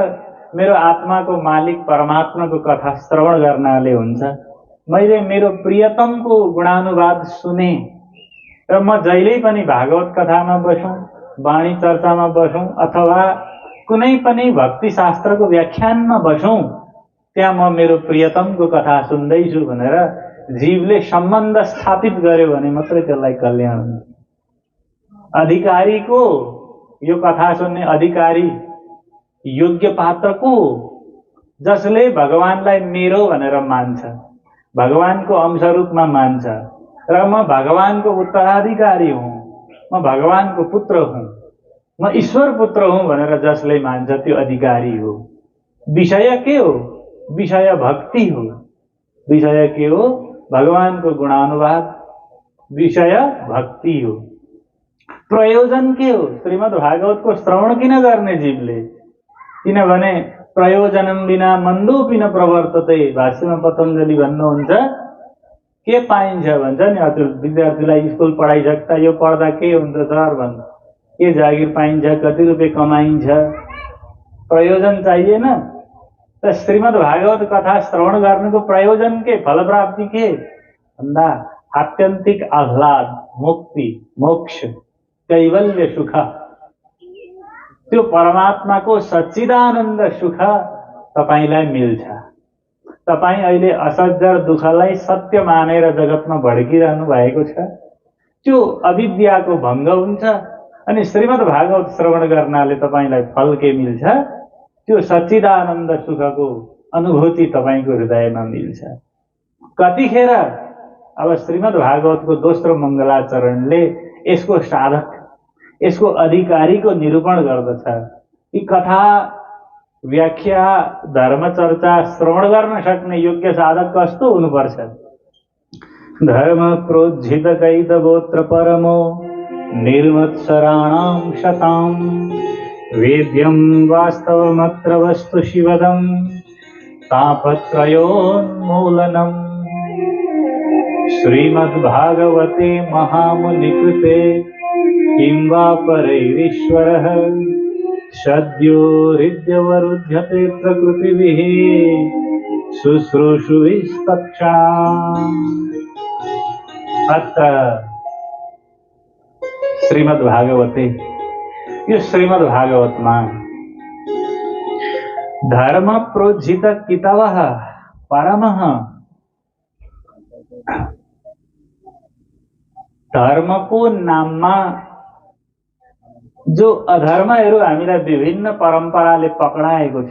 मेरो आत्माको मालिक परमात्माको कथा श्रवण गर्नाले हुन्छ। मैले मेरो प्रियतमको गुणानुवाद सुने र म जहिल्यै पनि भागवत कथामा बसौँ, वाणी चर्चामा बसौँ अथवा कुनै पनि भक्ति शास्त्रको व्याख्यानमा बसौँ, त्यहाँ म मेरो प्रियतमको कथा सुन्दैछु भनेर जीवले सम्बन्ध स्थापित गर्यो भने मात्रै त्यसलाई कल्याण हुन्छ। अधिकारीको यो कथा सुन्ने अधिकारी योग्य पात्र को? जसले भगवानलाई मेरो भनेर मान्छ, भगवानको अंश रूपमा मान्छ र म भगवानको उत्तराधिकारी हुँ। म भगवानको पुत्र हुँ, म ईश्वर पुत्र हुँ भनेर जसले मान्छ त्यो अधिकारी हो। विषय के हो? विषय भक्ति हो। विषय के हो? भगवानको गुणानुवाद, विषय भक्ति हो। प्रयोजन के हो? श्रीमद् भागवतको श्रवण किन गर्ने जीवले? किनभने प्रयोजनम बिना मन्दोपि न प्रवर्तते। भाष्यमा पतञ्जलि भन्नुहुन्छ के पाइन्छ भन्छ नि, हजुर विद्यार्थीलाई स्कुल पढाइसक्दा यो पढ्दा के हुन्छ सर भन्छ, के जागिर पाइन्छ, कति रुपियाँ कमाइन्छ, प्रयोजन चाहिएन? त श्रीमद् भागवत कथा श्रवण गर्नुको प्रयोजन के, फल प्राप्ति के भन्दा आत्यन्तिक आह्लाद, मुक्ति, मोक्ष, कैवल्य सुख, त्यो परमात्माको सच्चिदानन्द सुख तपाईलाई मिल्छ। तपाईं अहिले असज्जर दुःखलाई सत्य मानेर जगतमा भड्किरहनु भएको छ, त्यो अविद्याको भङ्ग हुन्छ। अनि श्रीमद् भागवत श्रवण गर्नाले तपाईलाई फल के मिल्छ? त्यो सच्चिदानन्द सुखको अनुभूति तपाईको हृदयमा मिल्छ। कतिखेर? अब श्रीमद् भागवतको दोस्रो मङ्गलाचरणले यसको साधक, यसको अधिकारीको निरूपण गर्दछ। यी कथा, व्याख्या, धर्मचर्चा श्रवण गर्न सक्ने योग्य साधक कस्तो हुनुपर्छ? धर्म प्रोज्झित कैतवोत्र परमो निर्मत्सराणां शतां वेद्यं वास्तवमत्र वस्तु शिवदं तापत्रयोन्मूलनम्। श्रीमद्भागवते महामुनिकृते किं वा परैरीश्वरः सद्यो हृद्यवरुध्यते प्रकृतिभिः शुश्रूषुभिस्तत्क्षणाम्। अत्र श्रीमद् भागवते, यो श्रीमद् भागवतमा धर्म प्रोज्झित कितवः परमः, धर्मको नाममा जो अधर्महरू हामीलाई विभिन्न परम्पराले पकडाएको छ।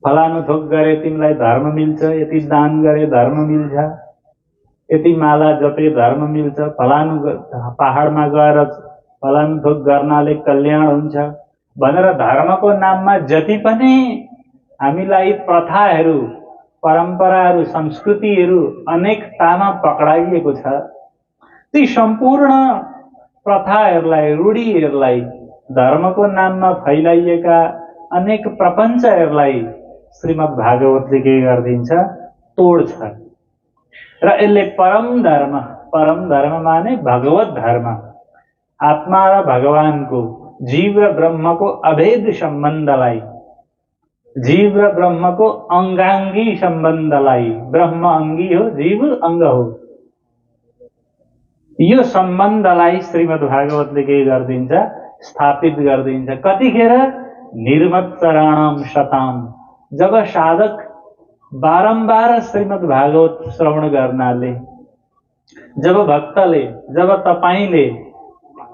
फलानु थोक गरे तिमीलाई धर्म मिल्छ, यति दान गरे धर्म मिल्छ, यति माला जपे धर्म मिल्छ, फलानु पहाडमा गएर फलानु थोक गर्नाले कल्याण हुन्छ भनेर धर्मको नाममा जति पनि हामीलाई प्रथाहरू, परम्पराहरू, संस्कृतिहरू अनेकतामा पकडाइएको छ, ती सम्पूर्ण प्रथाहरूलाई, रूढिहरूलाई, धर्मको नाममा फैलाइएका अनेक प्रपञ्चहरूलाई श्रीमद् भागवतले के गरिदिन्छ? तोड्छ। र यसले परम धर्म माने भगवत धर्म, आत्मा र भगवानको, जीव र ब्रह्मको अभेद सम्बन्धलाई, जीव र ब्रह्मको अंगांगी सम्बन्धलाई, ब्रह्म अंगी हो, जीव अंग हो, यो सम्बन्धलाई श्रीमद् भागवतले के गरिदिन्छ? स्थापित गरिदिन्छ। कतिखेर? निर्मत्सराणां शताम, जब साधक बारम्बार श्रीमद् भागवत श्रवण गर्नाले, जब भक्तले, जब तपाईले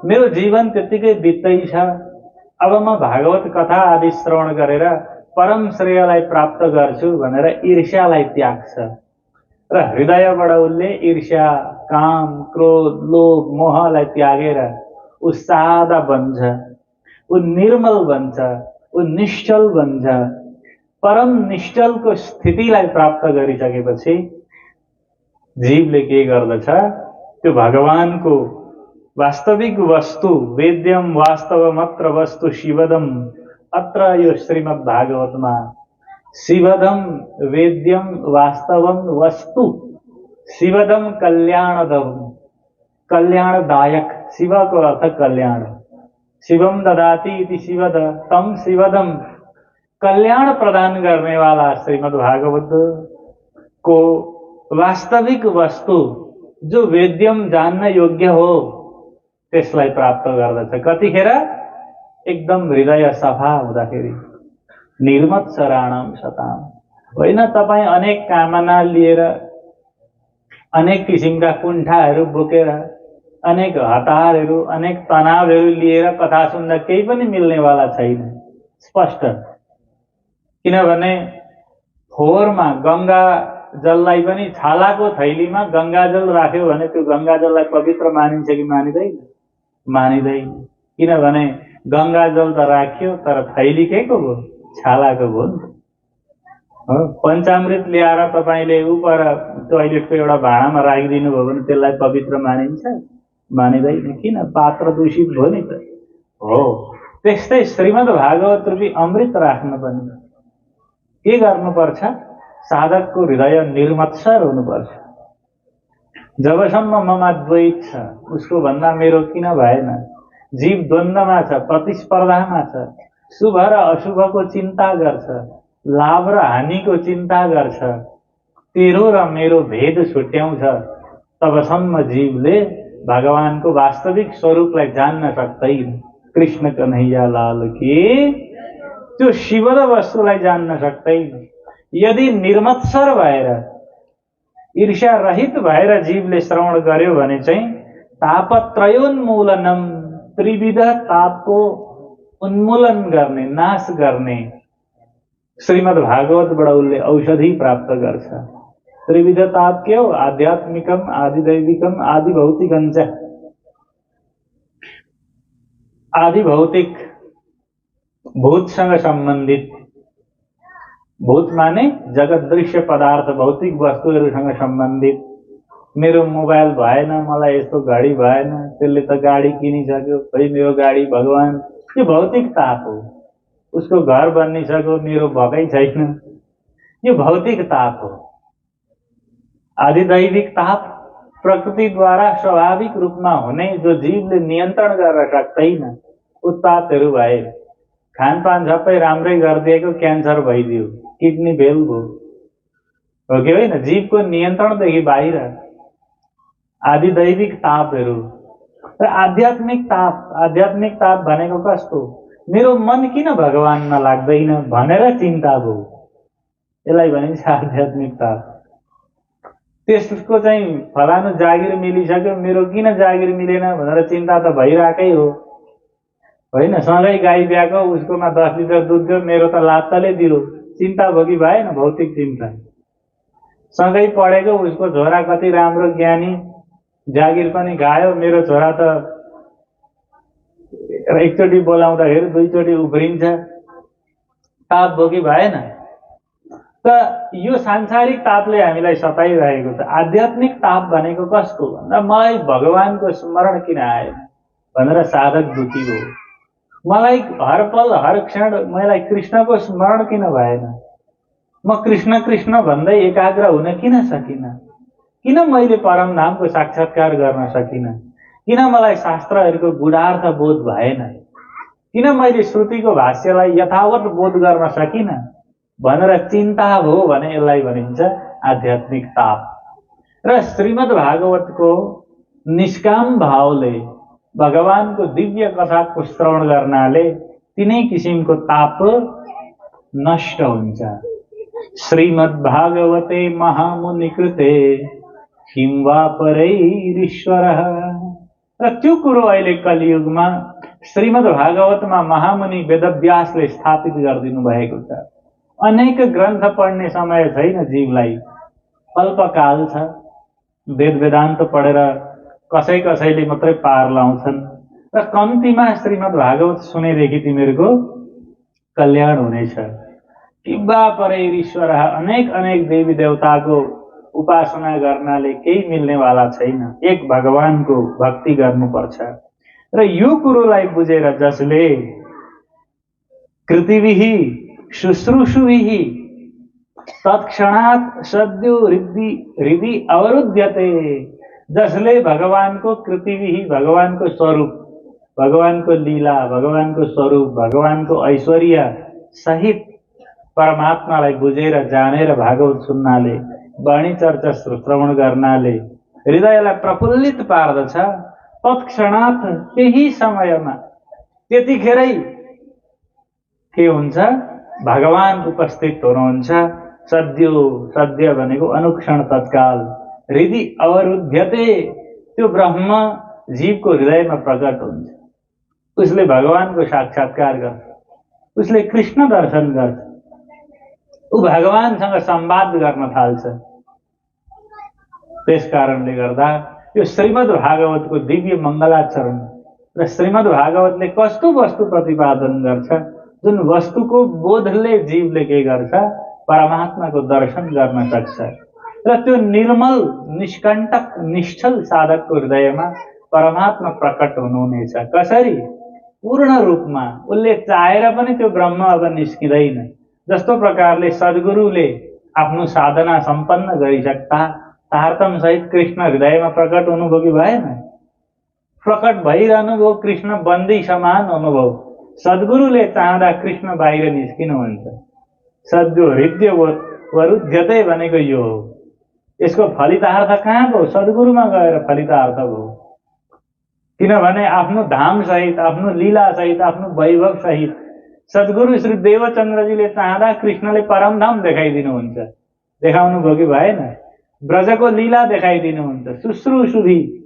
मेरो जीवन त्यतिकै बित्दै छ, अब म भागवत कथा आदि श्रवण गरेर परम श्रेयलाई प्राप्त गर्छु भनेर ईर्ष्यालाई त्याग्छ र हृदयबाट उसले ईर्ष्या, काम, क्रोध, लोभ, मोहलाई त्यागेर ऊ सादा बन्छ, ऊ निर्मल बन्छ, ऊ निश्चल बन्छ। परम निश्चलको स्थितिलाई प्राप्त गरिसकेपछि जीवले के गर्दछ? त्यो भगवानको वास्तविक वस्तु, वेद्यम वास्तवमत्र वस्तु शिवदम, अत्र यो श्रीमद् भागवतमा शिवदम, वेद्यम, वास्तवम वस्तु, शिवदम कल्याणदम, कल्याणदायक, शिवको अर्थ कल्याण, शिवम ददाति इति शिवद, तम शिवदम, कल्याण प्रदान करने वाला श्रीमद् भागवत को वास्तविक वस्तु जो वेद्यम जान्न योग्य हो त्यसलाई प्राप्त गर्दछ। कतिखेर? एकदम हृदय सफा हुँदाखेरि। निर्मत्सराणां शताम, होइन तपाई अनेक कामना लिएर, अनेक किसिमका कुण्ठाहरू बोकेर, अनेक हतारहरू, अनेक तनावहरू लिएर कथा सुन्दा केही पनि मिल्नेवाला छैन, स्पष्ट। किनभने फोहोरमा, गंगा जललाई पनि छालाको थैलीमा गङ्गाजल राख्यो भने त्यो गङ्गाजललाई पवित्र मानिन्छ कि मानिँदैन? मानिँदैन। किनभने गङ्गाजल त राख्यो तर थैली के को हो? छालाको हो नि हो। पञ्चामृत ल्याएर तपाईँले उपर टोयलेटको एउटा भाँडामा राखिदिनु भयो भने त्यसलाई पवित्र मानिन्छ? मानिँदैन। किन? पात्र दूषित भयो नि त। हो त्यस्तै श्रीमद् भागवत रूपी अमृत राख्न पनि के गर्नुपर्छ? साधकको हृदय निर्मत्सर हुनुपर्छ। जबसम्म ममा द्वैत छ, उसको भन्दा मेरो किन भएन, जीव द्वन्द्वमा छ, प्रतिस्पर्धामा छ, शुभ र अशुभको चिन्ता गर्छ, लाभ र हानिको चिन्ता गर्छ, तेरो र मेरो भेद छुट्याउँछ, तबसम्म जीवले भगवानको वास्तविक स्वरूपलाई जान्न सक्दैन। कृष्ण कन्हैया लाल की, त्यो शिवद वस्तुलाई जान्न सक्दैन। यदि निर्मत्सर भएर ईर्ष्या रहित भएर जीवले श्रवण गर्यो भने चाहिँ तापत्रयोन्मूलनम, त्रिविध तापको उन्मूलन गर्ने, नाश गर्ने श्रीमद् भागवतबाट उसले औषधि प्राप्त गर्छ। त्रिविध ताप के हो? आध्यात्मिकम, आदिदैविकम, आदि भौतिकम च। आदि भौतिक भूतसँग सम्बन्धित, भूत माने जगत दृश्य पदार्थ भौतिक वस्तुहरूसँग सम्बन्धित। मेरो मोबाइल भएन, मलाई यस्तो गाडी भएन, त्यसले त गाडी किनिसक्यो, भाइ मेरो गाडी भगवान, यो भौतिक ताप हो। उसको घर बनिसक्यो, मेरो भएकै छैन, यो भौतिक ताप हो। आधिदैविक ताप प्रकृतिद्वारा स्वाभाविक रूपमा हुने, जो जीवले नियन्त्रण गर्न सक्दैन, उत्पातहरू भए। खानपान सबै राम्रै गरिदिएको क्यान्सर भइदियो, किडनी फेल भयो, हो कि होइन? जीवको नियन्त्रणदेखि बाहिर आधिदैविक तापहरू। र आध्यात्मिक ताप, आध्यात्मिक ताप भनेको कस्तो? मेरो मन किन भगवानमा लाग्दैन भनेर चिन्ता भयो, यसलाई भनिन्छ आध्यात्मिक ताप। त्यसको चाहिँ फलानु जागिर मिलिसक्यो, मेरो किन जागिर मिलेन भनेर चिन्ता त भइरहेकै हो, होइन? सँगै गाई ब्याएको, उसकोमा 10 लिटर दुध दियो, मेरो त लात्ताले दियो, चिन्ता भयो कि भएन? भौतिक चिन्ता। सँगै पढेको, उसको छोरा कति राम्रो ज्ञानी, जागिर पनि गायो, मेरो छोरा त एकचोटि बोलाउँदाखेरि 2 चोटि उफ्रिन्छ, ताप भयो कि भएन? त यो सांसारिक तापले हामीलाई सताइरहेको छ। आध्यात्मिक ताप भनेको कस्तो भन्दा मलाई भगवानको स्मरण किन आएन भनेर साधक दुखी हो। मलाई हर पल हर क्षण मलाई कृष्णको स्मरण किन भएन, म कृष्ण कृष्ण भन्दै एकाग्र हुन किन सकिन, किन मैले परमधामको साक्षात्कार गर्न सकिन, किन मलाई शास्त्रहरूको गुणार्थ बोध भएन, किन मैले श्रुतिको भाष्यलाई यथावत बोध गर्न सकिन भनेर चिन्ता हो भने यसलाई भनिन्छ आध्यात्मिक ताप। र श्रीमद् भागवतको निष्काम भावले भगवानको दिव्य कथाको श्रवण गर्नाले तिनै किसिमको ताप नष्ट हुन्छ। श्रीमद् भागवते महामुनि कृते किं वा परैरीश्वरः। र त्यो कुरो अहिले कलियुगमा श्रीमद् भागवतमा महामुनि वेदव्यासले स्थापित गरिदिनु भएको छ। अनेक ग्रन्थ पढ्ने समय छैन जीवलाई, अल्पकाल छ। वेद वेदान्त पढेर कसै कसैले मात्रै पार लाउँछन् र कम्तीमा श्रीमद् भागवत सुनेदेखि तिमीहरूको कल्याण हुनेछ। किंवा परैरीश्वर, अनेक अनेक देवी देवताको उपासना गर्नाले केही मिल्नेवाला छैन, एक भगवानको भक्ति गर्नुपर्छ। र यो कुरोलाई बुझेर जसले कृतिभिः शुश्रूषुभिः तत्क्षणात् सद्यो हृदि अवरुध्यते, जसले भगवानको कृतिभिः, भगवानको स्वरूप, भगवानको लीला, भगवानको स्वरूप, भगवानको ऐश्वर्य सहित परमात्मालाई बुझेर जानेर भागवत सुन्नाले, वाणी चर्चा श्रवण गर्नाले हृदयलाई प्रफुल्लित पार्दछ। तत्क्षणात् त्यही समयमा त्यतिखेरै के हुन्छ, भगवान उपस्थित हुनुहुन्छ। सद्य भनेको अनुक्षण तत्काल। हृदि अवरुध्यते, त्यो ब्रह्म जीवको हृदयमा प्रकट हुन्छ। उसले भगवानको साक्षात्कार गर्छ, उसले कृष्ण दर्शन गर्छ, ऊ भगवानसँग संवाद गर्न थाल्छ। त्यस कारणले गर्दा यो श्रीमद् भागवतको दिव्य मङ्गलाचरण र श्रीमद् भागवतले कस्तो वस्तु प्रतिपादन गर्छ, जुन वस्तुको बोधले जीवले के गर्छ, परमात्माको दर्शन गर्न सक्छ र त्यो निर्मल निष्कण्टक निश्चल साधकको हृदयमा परमात्मा प्रकट हुनुहुनेछ। कसरी? पूर्ण रूपमा उसले चाहेर पनि त्यो ब्रह्म अब निस्किँदैन। जस्तो प्रकारले सद्गुरुले आफ्नो साधना सम्पन्न गरिसक्दा तारतम सहित कृष्ण हृदयमा प्रकट हुनुभयो कि भएन? प्रकट भइरहनु भयो, कृष्ण बन्दी समान अनुभव। सद्गुरुले चाहँदा कृष्ण बाहिर निस्किनुहुन्छ। सद्यो हृदय वरुध्यते भनेको यो हो। यसको फलितार्थ कहाँ भयो? सद्गुरुमा गएर फलितार्थ भयो। किनभने आफ्नो धाम सहित, आफ्नो लीला सहित, आफ्नो वैभव सहित सद्गुरु श्री देवचन्द्रजीले चाहँदा कृष्णले परमधाम देखाइदिनुहुन्छ। देखाउनु भयो कि भएन? ब्रजको लीला देखाइदिनुहुन्छ। शुश्रूषुभि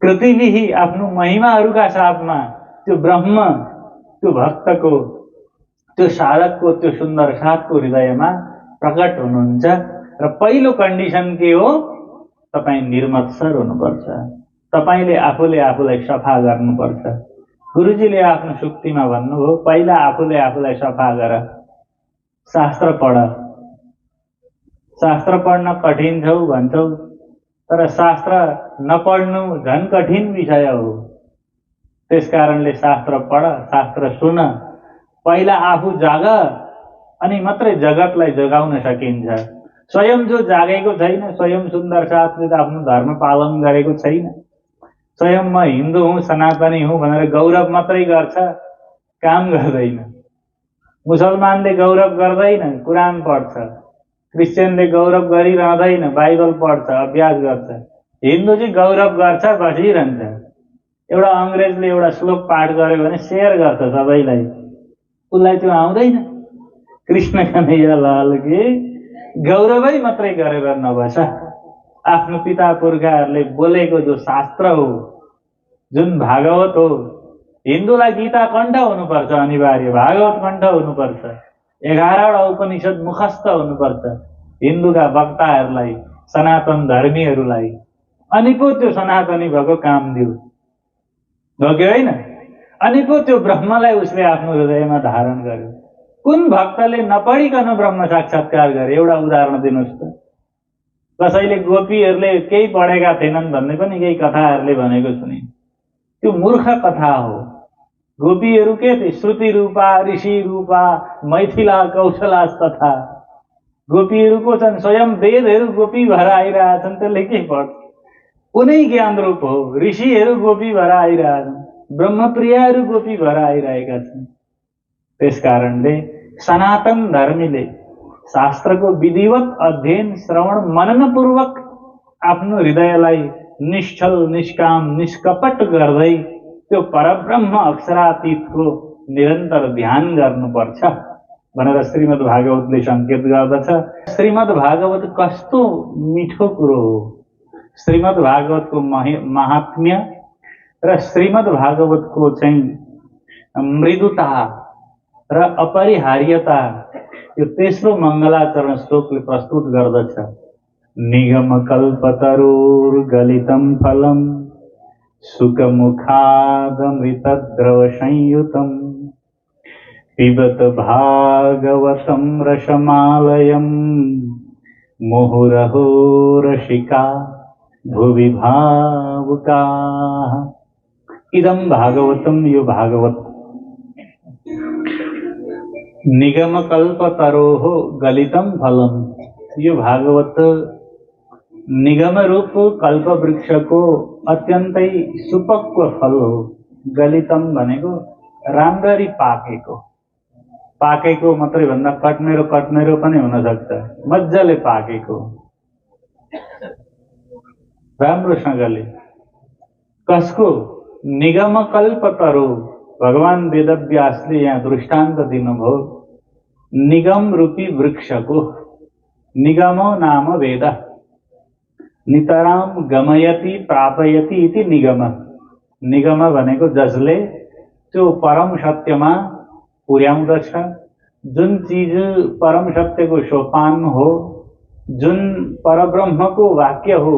कृतिविही आफ्नो महिमाहरूका साथमा त्यो ब्रह्म, त्यो भक्तको, त्यो साधकको, त्यो सुन्दर साथको हृदयमा प्रकट हुनुहुन्छ। र पहिलो कन्डिसन के हो? तपाईँ निर्मत्सर हुनुपर्छ। तपाईले आफूले आफूलाई सफा गर्नुपर्छ। गुरुजीले आफ्नो सुक्तिमा भन्नुभयो, पहिला आफूले आफूलाई सफा गर, शास्त्र पढ। शास्त्र पढ्न कठिन छौ भन्छौ, तर शास्त्र नपढ्नु झन् कठिन विषय हो। त्यसकारणले शास्त्र पढ, शास्त्र सुन। पहिला आफू जाग, अनि मात्रै जगतलाई जगाउन सकिन्छ। स्वयं जो जागेको छैन, स्वयं सुन्दर साथले आफ्नो धर्म पालन गरेको छैन, स्वयं म हिन्दू हुँ, सनातनी हुँ भनेर गौरव मात्रै गर्छ, काम गर्दैन। मुसलमानले गौरव गर्दैन, कुरान पढ्छ। क्रिस्चियनले गौरव गरिरहँदैन, बाइबल पढ्छ, अभ्यास गर्छ। हिन्दू चाहिँ गौरव गर्छ, बसिरहन्छ। एउटा अङ्ग्रेजले एउटा श्लोक पाठ गर्यो भने सेयर गर्छ सबैलाई, उसलाई त्यो आउँदैन। कृष्ण कन्हैया लाल के गौरवै मात्रै गरेर नबस। आफ्नो पिता पुर्खाहरूले बोलेको जो शास्त्र हो, जुन भागवत हो, हिन्दूलाई गीता कण्ठ हुनुपर्छ अनिवार्य, भागवत कण्ठ हुनुपर्छ, 11वटा उपनिषद मुखस्थ हुनुपर्छ हिन्दूका वक्ताहरूलाई, सनातन धर्मीहरूलाई। अनि पो त्यो सनातनी भएको काम दियो, हो कि होइन? अनि पो त्यो ब्रह्मलाई उसले आफ्नो हृदयमा धारण गर्यो। कुन भक्तले नपढिकन ब्रह्म साक्षात्कार गरे? एउटा उदाहरण दिनुहोस् त। कसैले गोपीहरूले केही पढेका थिएनन् भन्ने पनि केही कथाहरूले भनेको सुनिन्। त्यो मूर्ख कथा हो। गोपीहरू के थिए? श्रुति रूपा, ऋषि रूपा, मैथिला कौशला तथा। गोपीहरू को छन्? स्वयं वेदहरू गोपी भएर आइरहेछन्, त्यसले के पढ्छ? उनै ज्ञान रूप हो। ऋषिहरू गोपी भएर आइरहेछन्, ब्रह्मप्रियाहरू गोपी भएर आइरहेका छन्। त्यसकारणले सनातन धर्मीले शास्त्रको विधिवत अध्ययन, श्रवण, मननपूर्वक आफ्नो हृदयलाई निश्चल, निष्काम, निष्कपट गर्दै त्यो परब्रह्म अक्षरातीतको निरन्तर ध्यान गर्नुपर्छ भनेर श्रीमद् भागवतले संकेत गर्दछ। श्रीमद् भागवत कस्तो मिठो कुरो हो। श्रीमद् भागवतको महात्म्य र श्रीमद् भागवतको चाहिँ मृदुता र अपरिहार्यता यो तेस्रो मङ्गलाचरण श्लोकले प्रस्तुत गर्दछ। निगम कल्पतरुर्गलितं फलम सुखमुखादमृतद्रव संयुतं पिबत भागवतं रसमालयं मुहुरहो रसिका भुवि भावुकाः। इदं भागवतं, यो भागवत निगम कल्पतरोः गलितं फलम, यो भागवत निगम रूप कल्प वृक्षको अत्यन्तै सुपक्व फल हो। गलितम भनेको राम्ररी पाकेको, पाकेको मात्रै भन्दा कट्नेरो कट्नेरो पनि हुन सक्छ, मज्जाले पाकेको राम्रोसँगले। कसको? निगम कल्पतरो। भगवान वेदव्यासले यहाँ दृष्टान्त दिनुभयो निगम रूपी वृक्षको। निगमो नाम वेद, नितराम गमयति प्रापयति इति निगम। निगम भनेको जसले त्यो परम सत्यमा पुर्याउँदछ, जुन चीज परम सत्यको सोपान हो, जुन परब्रह्मको वाक्य हो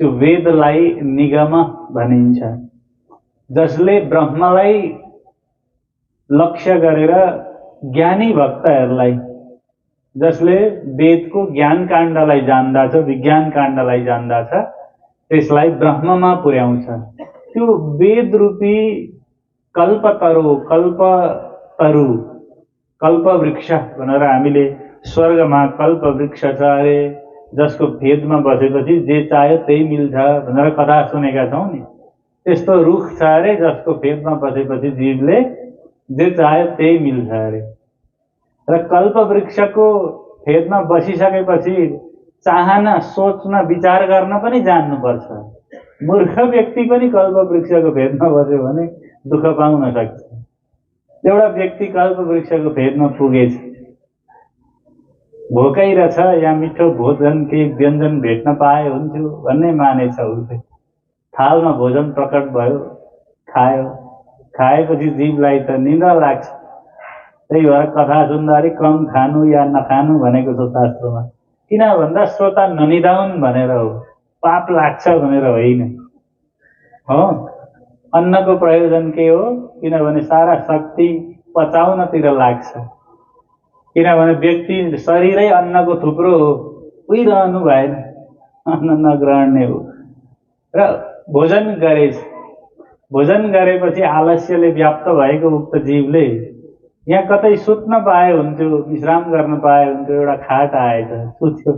त्यो वेदलाई निगम भनिन्छ। जसले ब्रह्मलाई लक्ष्य गरेर ज्ञानी भक्तहरूलाई, जसले वेदको ज्ञान काण्डलाई जान्दछ, विज्ञान काण्डलाई जान्दछ, त्यसलाई ब्रह्ममा पुर्याउँछ। त्यो वेद रूपी कल्पतरु कल्पवृक्ष भनेर हामीले स्वर्गमा कल्पवृक्ष छ अरे, जसको फेदमा बसेपछि जे चाह्यो त्यही मिल्छ भनेर कथा सुनेका छौँ नि। त्यस्तो रुख छ अरे जसको फेदमा बसेपछि जीवले जे चाह्यो त्यही मिल्छ अरे। र कल्पवृक्षको फेदमा बसिसकेपछि चाहना, सोच्न, विचार गर्न पनि जान्नुपर्छ। मूर्ख व्यक्ति पनि कल्पवृक्षको फेदमा बस्यो भने दुःख पाउन सक्छ। एउटा व्यक्ति कल्पवृक्षको फेदमा पुगेछ, भोकै रहेछ, या मिठो भोजन केही व्यञ्जन भेट्न पाए हुन्थ्यो भन्ने मानेछ उसले। थालमा भोजन प्रकट भयो, खायो। खाएपछि जीवलाई त निद्रा लाग्छ। त्यही भएर कथा सुन्दाखेरि कम खानु या नखानु भनेको छ शास्त्रमा। किन भन्दा श्रोता ननिदाउन् भनेर हो, पाप लाग्छ भनेर होइन हो। अन्नको प्रयोजन के हो? किनभने सारा शक्ति पचाउनतिर लाग्छ। किनभने व्यक्ति शरीरै अन्नको थुप्रो हो, उहिरहनु भएन, अन्न नग्रहण्य हो। र भोजन गरेछ, भोजन गरेपछि आलस्यले व्याप्त भएको उक्त जीवले यहाँ कतै सुत्न पाए हुन्थ्यो, विश्राम गर्न पाए हुन्थ्यो। एउटा खाट आएछ, सुत्यो।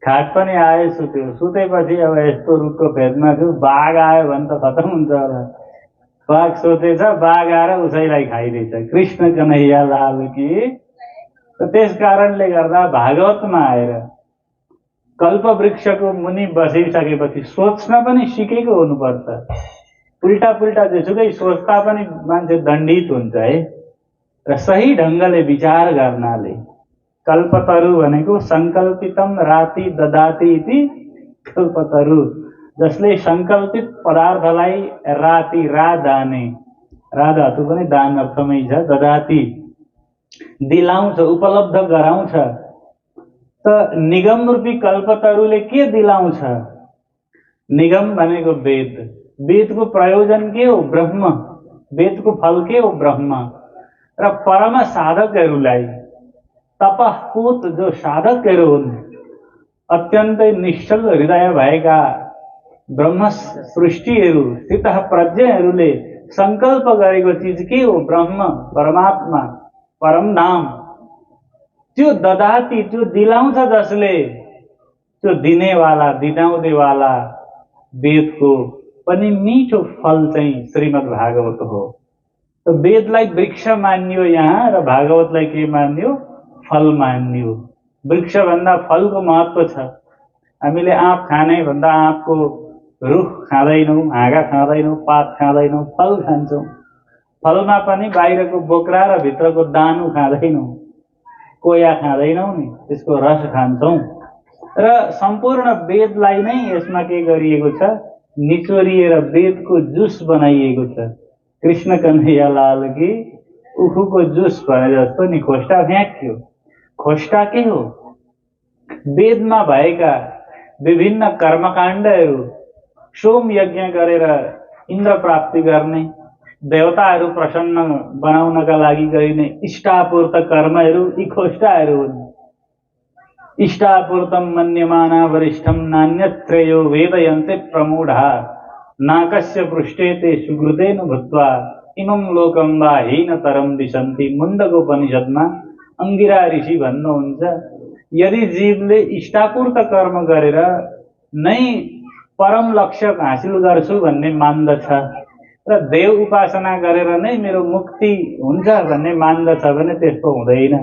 खाट पनि आयो, सुत्यो। सुतेपछि अब यस्तो रुखको फेदमा छु, बाघ आयो भने त खतम हुन्छ होला। बाघ सोचेछ, बाघ आएर उसैलाई खाइदिएछ। कृष्ण कन्हैया लाल की। त्यस कारणले गर्दा भागवतमा आएर कल्पवृक्षको मुनि बसिसकेपछि सोच्न पनि सिकेको हुनुपर्छ। उल्टा पुल्टा जेसुकै सोच्दा पनि मान्छे दण्डित हुन्छ है। र सही ढङ्गले विचार गर्नाले, कल्पतरु भनेको संकल्पितम राति ददाति इति कल्पतरु, जसले संकल्पित पदार्थलाई राति, रादाने, राधातु पनि दान अर्थमै छ, ददाति दिलाउँछ, उपलब्ध गराउँछ। त निगम रूपी कल्पतरुले के दिलाउँछ? निगम भनेको वेद। वेदको प्रयोजन के हो? ब्रह्म। वेदको फल के हो? ब्रह्म। र परम साधकहरूलाई, तपस्पूत जो साधकहरू हुन्, अत्यन्तै निश्चल हृदय भएका ब्रह्म सृष्टिहरू, स्थितः प्रज्ञहरूले संकल्प गरेको चिज के हो? ब्रह्म, परमात्मा, परम धाम। त्यो ददाती, त्यो दिलाउँछ जसले, त्यो दिनेवाला, दिलाउनेवाला वेदको पनि मिठो फल चाहिँ श्रीमद् भागवत हो। तो वेदलाई वृक्ष मानियो यहाँ, र भागवतलाई के मानियो? फल मानियो। वृक्ष भन्दा फलको महत्व छ। हामीले आँप खाने भन्दा आँपको रुख खाँदैनौँ, हाँगा खाँदैनौँ, पात खाँदैनौँ, फल खान्छौँ। फलमा पनि बाहिरको बोक्रा र भित्रको दानु खाँदैनौँ, कोया खाँदैनौँ नि, त्यसको रस खान्छौँ। र सम्पूर्ण वेदलाई नै यसमा के गरिएको छ? निचोरिएर वेदको जुस बनाइएको छ। कृष्ण कन्हैया लाल की उखुको जुस भने जस्तो नि खोस्टा फ्याँक्यो। खोस्टा के हो? वेदमा भएका विभिन्न कर्मकाण्डहरू, सोम यज्ञ गरेर इन्द्र प्राप्ति गर्ने, देवताहरू प्रसन्न बनाउनका लागि गरिने इष्टापूर्त कर्महरू यी खोस्टाहरू हुन्। इष्टापूर्तम मन्यमाना वरिष्ठम नान्यत्रेयो वेदयन्ते प्रमूढा नाकस्य पृष्ठे ते सुकृतेन भूत्वा इमं लोकं वा हीनतरं दिशन्ति। मुण्डकोपनिषदमा अंगिरा ऋषि भन्नुहुन्छ, यदि जीवले इष्टापूर्त कर्म गरेर नै परम लक्ष्य हासिल गर्छु भन्ने मान्दछ र देव उपासना गरेर नै मेरो मुक्ति हुन्छ भन्ने मान्दछ भने त्यस्तो हुँदैन।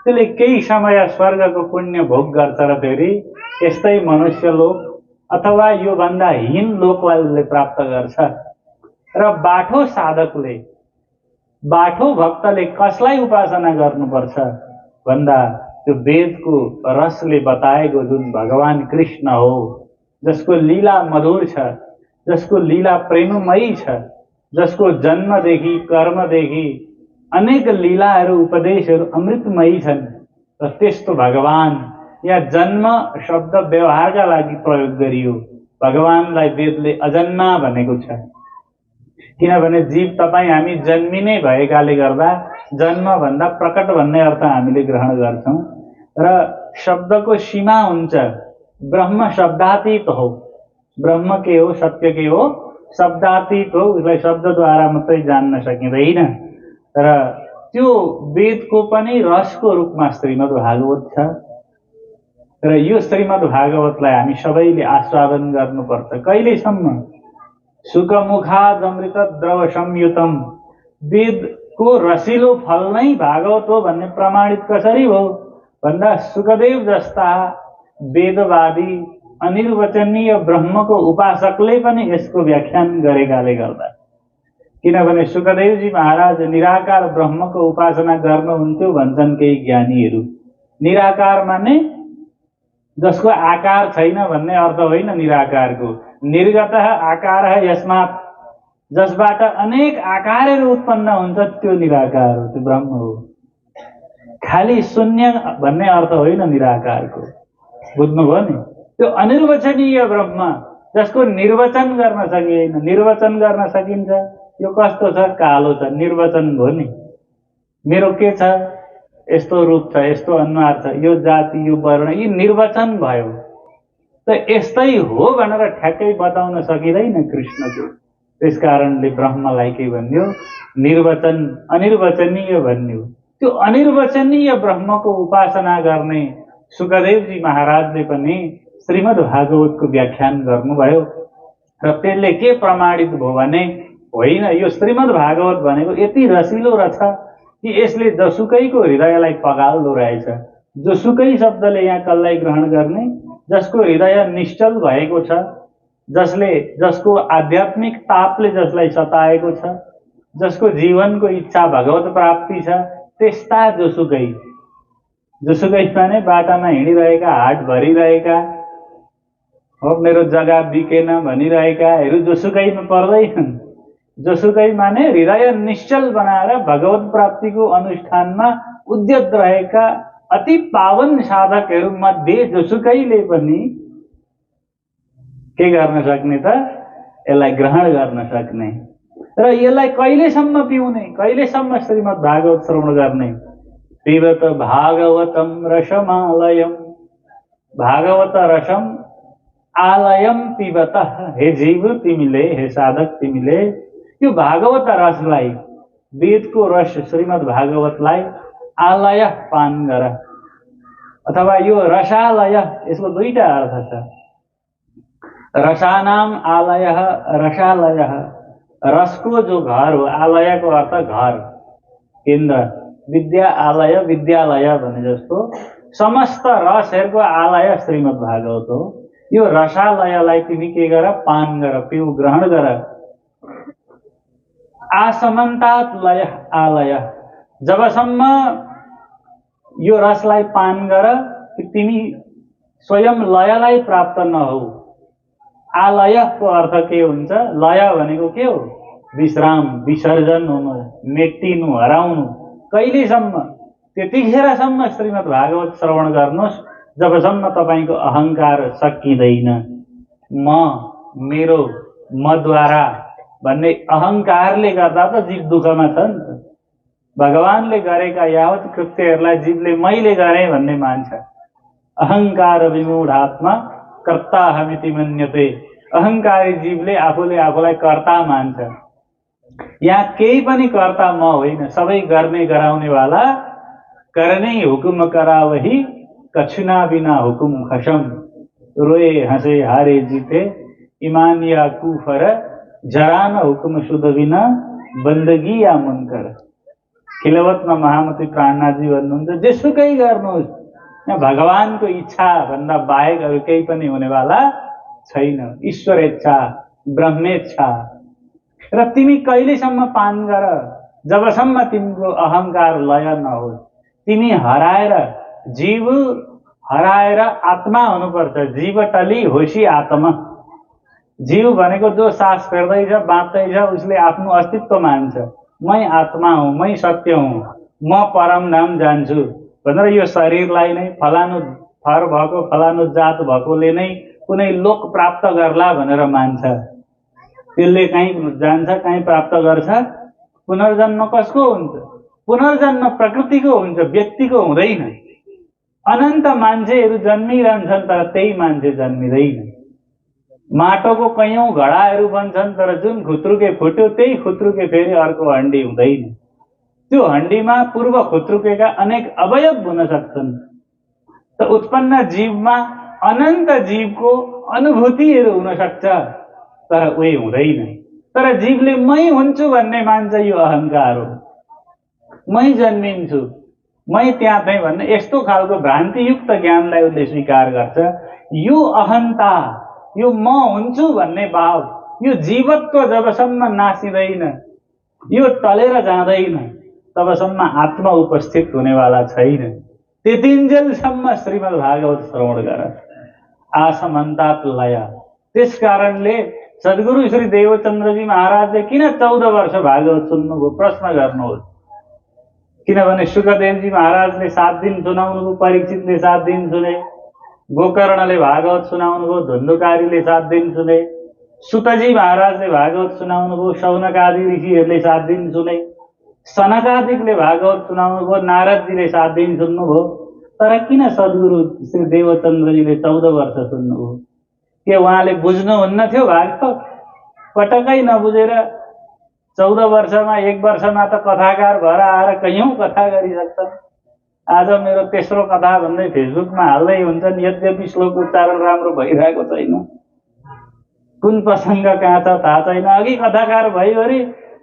त्यसले केही समय स्वर्गको पुण्य भोग गर्छ र फेरि यस्तै मनुष्य लोक अथवा यो भन्दा हीन लोकलाई उसले प्राप्त गर्छ। र बाठो साधकले, बाठो भक्तले कसलाई उपासना गर्नुपर्छ भन्दा त्यो वेदको रसले बताएको जुन भगवान कृष्ण हो, जसको लीला मधुर छ, जसको लीला प्रेममयी छ, जसको जन्मदेखि कर्मदेखि अनेक लीलाहरू उपदेशहरू अमृतमयी छन्। र त्यस्तो भगवान यहाँ जन्म शब्द व्यवहारका लागि प्रयोग गरियो। भगवानलाई वेदले अजन्मा भनेको छ, किनभने जीव तपाईँ हामी जन्मिने भएकाले गर्दा जन्मभन्दा प्रकट भन्ने अर्थ हामीले ग्रहण गर्छौं र शब्दको सीमा हुन्छ। ब्रह्म शब्दातीत हो, ब्रह्म के हो, सत्य के हो, शब्दातीत हो, उसलाई शब्दद्वारा मात्रै जान्न सकिँदैन। र त्यो वेदको पनि रसको रूपमा श्रीमद् भागवत छ र यो श्रीमद् भागवतलाई हामी सबैले आस्वादन गर्नुपर्छ। कहिलेसम्म? सुखमुखादमृत द्रव संयुतम, वेदको रसिलो फल नै भागवत हो भन्ने प्रमाणित कसरी हो भन्दा सुखदेव जस्ता वेदवादी अनिर्वचनीय ब्रह्मको उपासकले पनि यसको व्याख्यान गरेकाले गर्दा। किनभने सुखदेवजी महाराज निराकार ब्रह्मको उपासना गर्नुहुन्थ्यो भन्छन् केही ज्ञानीहरू। निराकार माने जसको आकार छैन भन्ने अर्थ होइन निराकारको। निर्गतः आकारः यस्मात्, जसबाट अनेक आकारहरू उत्पन्न हुन्छ त्यो निराकार हो, त्यो ब्रह्म हो। खाली शून्य भन्ने अर्थ होइन निराकारको, बुझ्नुभयो नि? त्यो अनिर्वचनीय ब्रह्म जसको निर्वचन गर्न सकिँदैन। निर्वचन गर्न सकिन्छ? यो कस्तो छ? कालो छ, निर्वचन भयो नि। मेरो के छ? यस्तो रूप छ, यस्तो अनुहार छ, यो जाति, यो वर्ण, यो निर्वचन भयो। त यस्तै हो भनेर ठ्याक्कै बताउन सकिँदैन कृष्णको। त्यसकारणले ब्रह्मलाई के भन्यो? निर्वचन, अनिर्वचनीय भन्यो। त्यो अनिर्वचनीय ब्रह्मको उपासना गर्ने सुखदेवजी महाराजले पनि श्रीमद् भागवतको व्याख्यान गर्नुभयो र त्यसले के प्रमाणित भयो भने होइन, यो श्रीमद् भागवत भनेको यति रसिलो रहेछ कि यसले जसुकैको हृदयलाई पगाल्दो रहेछ। जोसुकै शब्दले यहाँ कसलाई ग्रहण गर्ने, जसको हृदय निश्चल भएको छ, जसको आध्यात्मिक तापले जसलाई सताएको छ, जसको जीवनको इच्छा भगवत प्राप्ति छ, त्यस्ता जोसुकै माने बाटामा हिँडिरहेका, हाट भरिरहेका, हो मेरो जग्गा बिकेन भनिरहेकाहरू जोसुकैमा पर्दैनन्। जोसुकै माने हृदय निश्चल बनाएर भगवत प्राप्तिको अनुष्ठानमा उद्यत रहेका अति पावन साधकहरू मध्ये जोसुकैले पनि के गर्न सक्ने त? यसलाई ग्रहण गर्न सक्ने र यसलाई कहिलेसम्म पिउने, कहिलेसम्म श्रीमद् भागवत श्रवण गर्ने? पिबत भागवतम रसमालयम, भागवत रसम आलयम पिबत। हे जीव तिमीले, हे साधक तिमीले यो भागवत रसलाई, वेदको रस श्रीमद् भागवतलाई आलय पान गर, अथवा यो रसालय, यसको दुईटा अर्थ छ। रसानाम आलय, रसालय, रसको जो घर हो, आलयको अर्थ घर, केन्द्र, विद्या आलय, विद्यालय भने जस्तो समस्त रसहरूको आलय श्रीमद् भागवत हो। यो रसालयलाई तिमी के गर? पान गर, पिउ, ग्रहण गर। आसमन्तात लय आलय, जबसम्म यो रसलाई पान गर तिमी स्वयं लयलाई प्राप्त नहौ। आलयको अर्थ के हुन्छ? लय भनेको के हो? विश्राम, विसर्जन हुनु, मेटिनु, हराउनु। कहिलेसम्म? त्यतिखेरसम्म श्रीमद् भागवत श्रवण गर्नुहोस् जबसम्म तपाईँको अहङ्कार सकिँदैन। म, मेरो, मद्वारा भन्ने अहङ्कारले गर्दा त जीव दुःखमा छ नि त। भगवानले गरेका यावत कृत्यहरूलाई जीवले मैले गरेँ भन्ने मान्छ। अहङ्कार विमूढात्मा कर्ताहमिति मन्यते। अहङ्कारी जीवले आफूले आफूलाई कर्ता मान्छ। यहाँ केही पनि कर्ता म होइन, सबै गर्ने गराउने वाला। करने हुकुम करावही, कछुना बिना हुकुम खसम। रोए हंसे हारे जीते, ईमान या कुफर, जरा न हुकुम शुद्ध बिना, बन्दगी या मुनकर। खिलवतमा महामती प्राणनाथजी भन्नुहुन्छ जेसुकै गर्नुहोस्, यहाँ भगवानको इच्छा भन्दा बाहेक अरू केही पनि हुनेवाला छैन। ईश्वर इच्छा, ब्रह्मेच्छा। र तिमी कहिलेसम्म पान गर? जबसम्म तिम्रो अहङ्कार लय नहोस्। तिमी हराएर, जीव हराएर आत्मा हुनुपर्छ। जीव टली होसी आत्मा। जीव भनेको जो सास फेर्दैछ, बाँच्दैछ, उसले आफ्नो अस्तित्व मान्छ। मै आत्मा हुँ, मै सत्य हुँ, म परम धाम जान्छु भनेर यो शरीरलाई नै थर भएको फलानु जात भएकोले नै कुनै लोक प्राप्त गर्ला भनेर मान्छ। त्यसले कहीँ जान्छ, कहीँ प्राप्त गर्छ। पुनर्जन्म कसको हुन्छ? पुनर्जन्म प्रकृतिको हुन्छ, व्यक्तिको हुँदैन। अनन्त मान्छेहरू जन्मिरहन्छन् तर त्यही मान्छे जन्मिँदैन। माटोको कैयौं घडाहरू बन्छन् तर जुन खुत्रुके फुट्यो त्यही खुत्रुके फेरि अर्को हड्डी हुँदैन। त्यो हड्डीमा पूर्व खुत्रुकेका अनेक अवयव हुन सक्छन्। त उत्पन्न जीवमा अनन्त जीवको अनुभूतिहरू हुन सक्छ तर उही हुँदैन। तर जीवले मै हुन्छु भन्ने मान्छ, यो अहङ्कार हो। मै जन्मिन्छु, मै त्यहाँ थिएँ भन्ने यस्तो खालको भ्रान्तियुक्त ज्ञानलाई उसले स्वीकार गर्छ। यो अहन्ता, यो म हुन्छु भन्ने भाव, यो जीवत्व जबसम्म नासिँदैन, यो टलेर जाँदैन, तबसम्म आत्मा उपस्थित हुनेवाला छैन। त्यतिन्जेलसम्म श्रीमद् भागवत श्रवण गर, आसमन्तात लय। त्यस कारणले सद्गुरु श्री देवचन्द्रजी महाराजले किन 14 वर्ष भागवत सुन्नुभयो? प्रश्न गर्नुहोस्। किनभने सुखदेवजी महाराजले 7 दिन सुनाउनुभयो, परीक्षितले 7 दिन सुने, गोकर्णले भागवत सुनाउनुभयो, धुन्धुकारीले 7 दिन सुने, सुतजी महाराजले भागवत सुनाउनुभयो, शौनकादि ऋषिहरूले 7 दिन सुने, सनकादिकले भागवत सुनाउनुभयो, नारदजीले 7 दिन सुन्नुभयो। तर किन सद्गुरु श्री देवचन्द्रजीले 14 वर्ष सुन्नुभयो? के उहाँले बुझ्नुहुन्न थियो भागवत? पटक्कै नबुझेर 14 वर्षमा, 1 वर्षमा त कथाकार भएर आएर कैयौं कथा गरिसक्छन्। आज मेरो तेस्रो कथा भन्दै फेसबुकमा हाल्दै हुन्छन्, यद्यपि श्लोक उच्चारण राम्रो भइरहेको छैन, कुन प्रसङ्ग कहाँ छ थाहा छैन। अघि कथाकार भयो अरे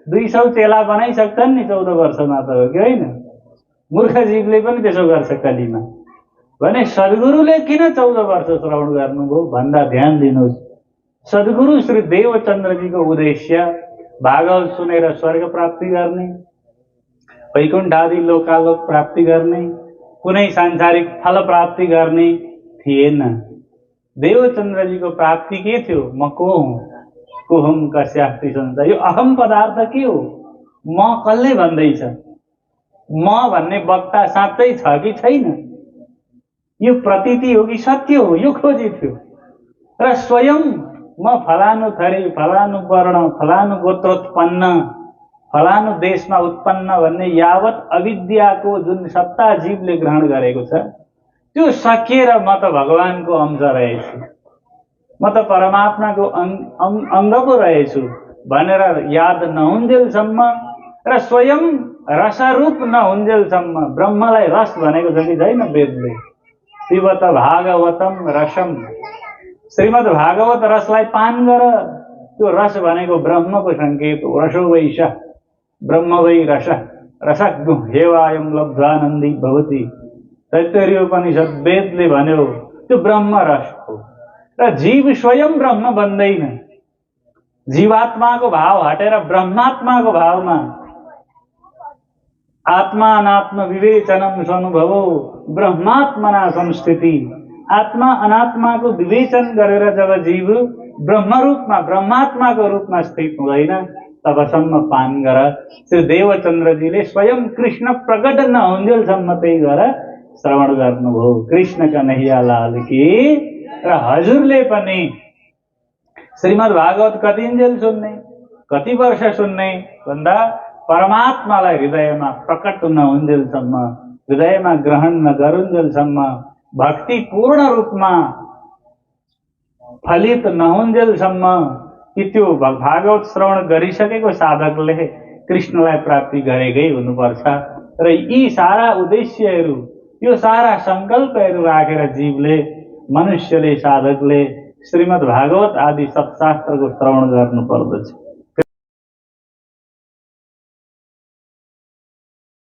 200 चेला बनाइसक्छन् नि 14 वर्षमा, त हो कि होइन? मूर्ख जीवले पनि त्यसो गर्छ कलीमा। भने सद्गुरुले किन 14 वर्ष श्रवण गर्नुभयो भन्दा ध्यान दिनुहोस्। सद्गुरु श्री देवचन्द्रजीको उद्देश्य भागवत सुनेर स्वर्ग प्राप्ति गर्ने, वैकुण्ठ आदि लोकालोक प्राप्ति गर्ने, कुनै सांसारिक फल प्राप्ति गर्ने थिएन। देवचन्द्रजीको प्राप्ति के थियो? म को हुँ, कोहम कस्यास्ति संसार। यो अहम पदार्थ के हो? म कसले भन्दैछ? म भन्ने वक्ता साँच्चै छ कि छैन? यो प्रतीति हो कि सत्य हो? यो खोजी थियो। र स्वयं म फलानु थरी, फलानु वर्ण, फलानु गोत्रोत्पन्न, फलानु देशमा उत्पन्न भन्ने यावत अविद्याको जुन सत्ता जीवले ग्रहण गरेको छ, त्यो सकिएर म त भगवानको अंश रहेछु, म त परमात्माको अंग पो रहेछु भनेर याद नहुन्जेलसम्म र स्वयं रसरूप नहुन्जेलसम्म, ब्रह्मलाई रस भनेको छ कि छैन वेदले? पिबत भागवतम रसम, श्रीमद् भागवत रसलाई पान गर। त्यो रस भनेको ब्रह्मको संकेत हो। रसो वैश ब्रह्म वै रस, रसज्ञो हेवायम लब्ध्वानन्दी भवति। तैत्तरीयोपनिषद वेदले भन्यो त्यो ब्रह्म रस हो। र जीव स्वयं ब्रह्म बन्दैन, जीवात्माको भाव हटेर ब्रह्मात्माको भावमा आत्मा अनात्म विवेचनम स्वानुभवो ब्रह्मात्मना संस्थिति। आत्मा अनात्माको विवेचन गरेर जब जीव ब्रह्मरूपमा, ब्रह्मात्माको रूपमा स्थित हुँदैन, तबसम्म पान गर। श्री देवचन्द्रजीले स्वयं कृष्ण प्रकट नहुन्जेलसम्म त्यही गरेर श्रवण गर्नुभयो। कृष्ण कन्हैया लाल की। र हजुरले पनि श्रीमद् भागवत कतिन्जेल सुन्ने, कति वर्ष सुन्ने भन्दा परमात्मालाई हृदयमा प्रकट नहुन्जेलसम्म, हृदयमा ग्रहण नगरुन्जेलसम्म, भक्ति पूर्ण रूपमा फलित नहुन्जेलसम्म कि त्यो भागवत श्रवण गरिसकेको साधकले कृष्णलाई प्राप्ति गरेकै हुनुपर्छ। र यी सारा उद्देश्यहरू, यो सारा संकल्पहरू राखेर जीवले, मनुष्यले, साधकले श्रीमद् भागवत आदि सत्शास्त्रको श्रवण गर्नुपर्दछ।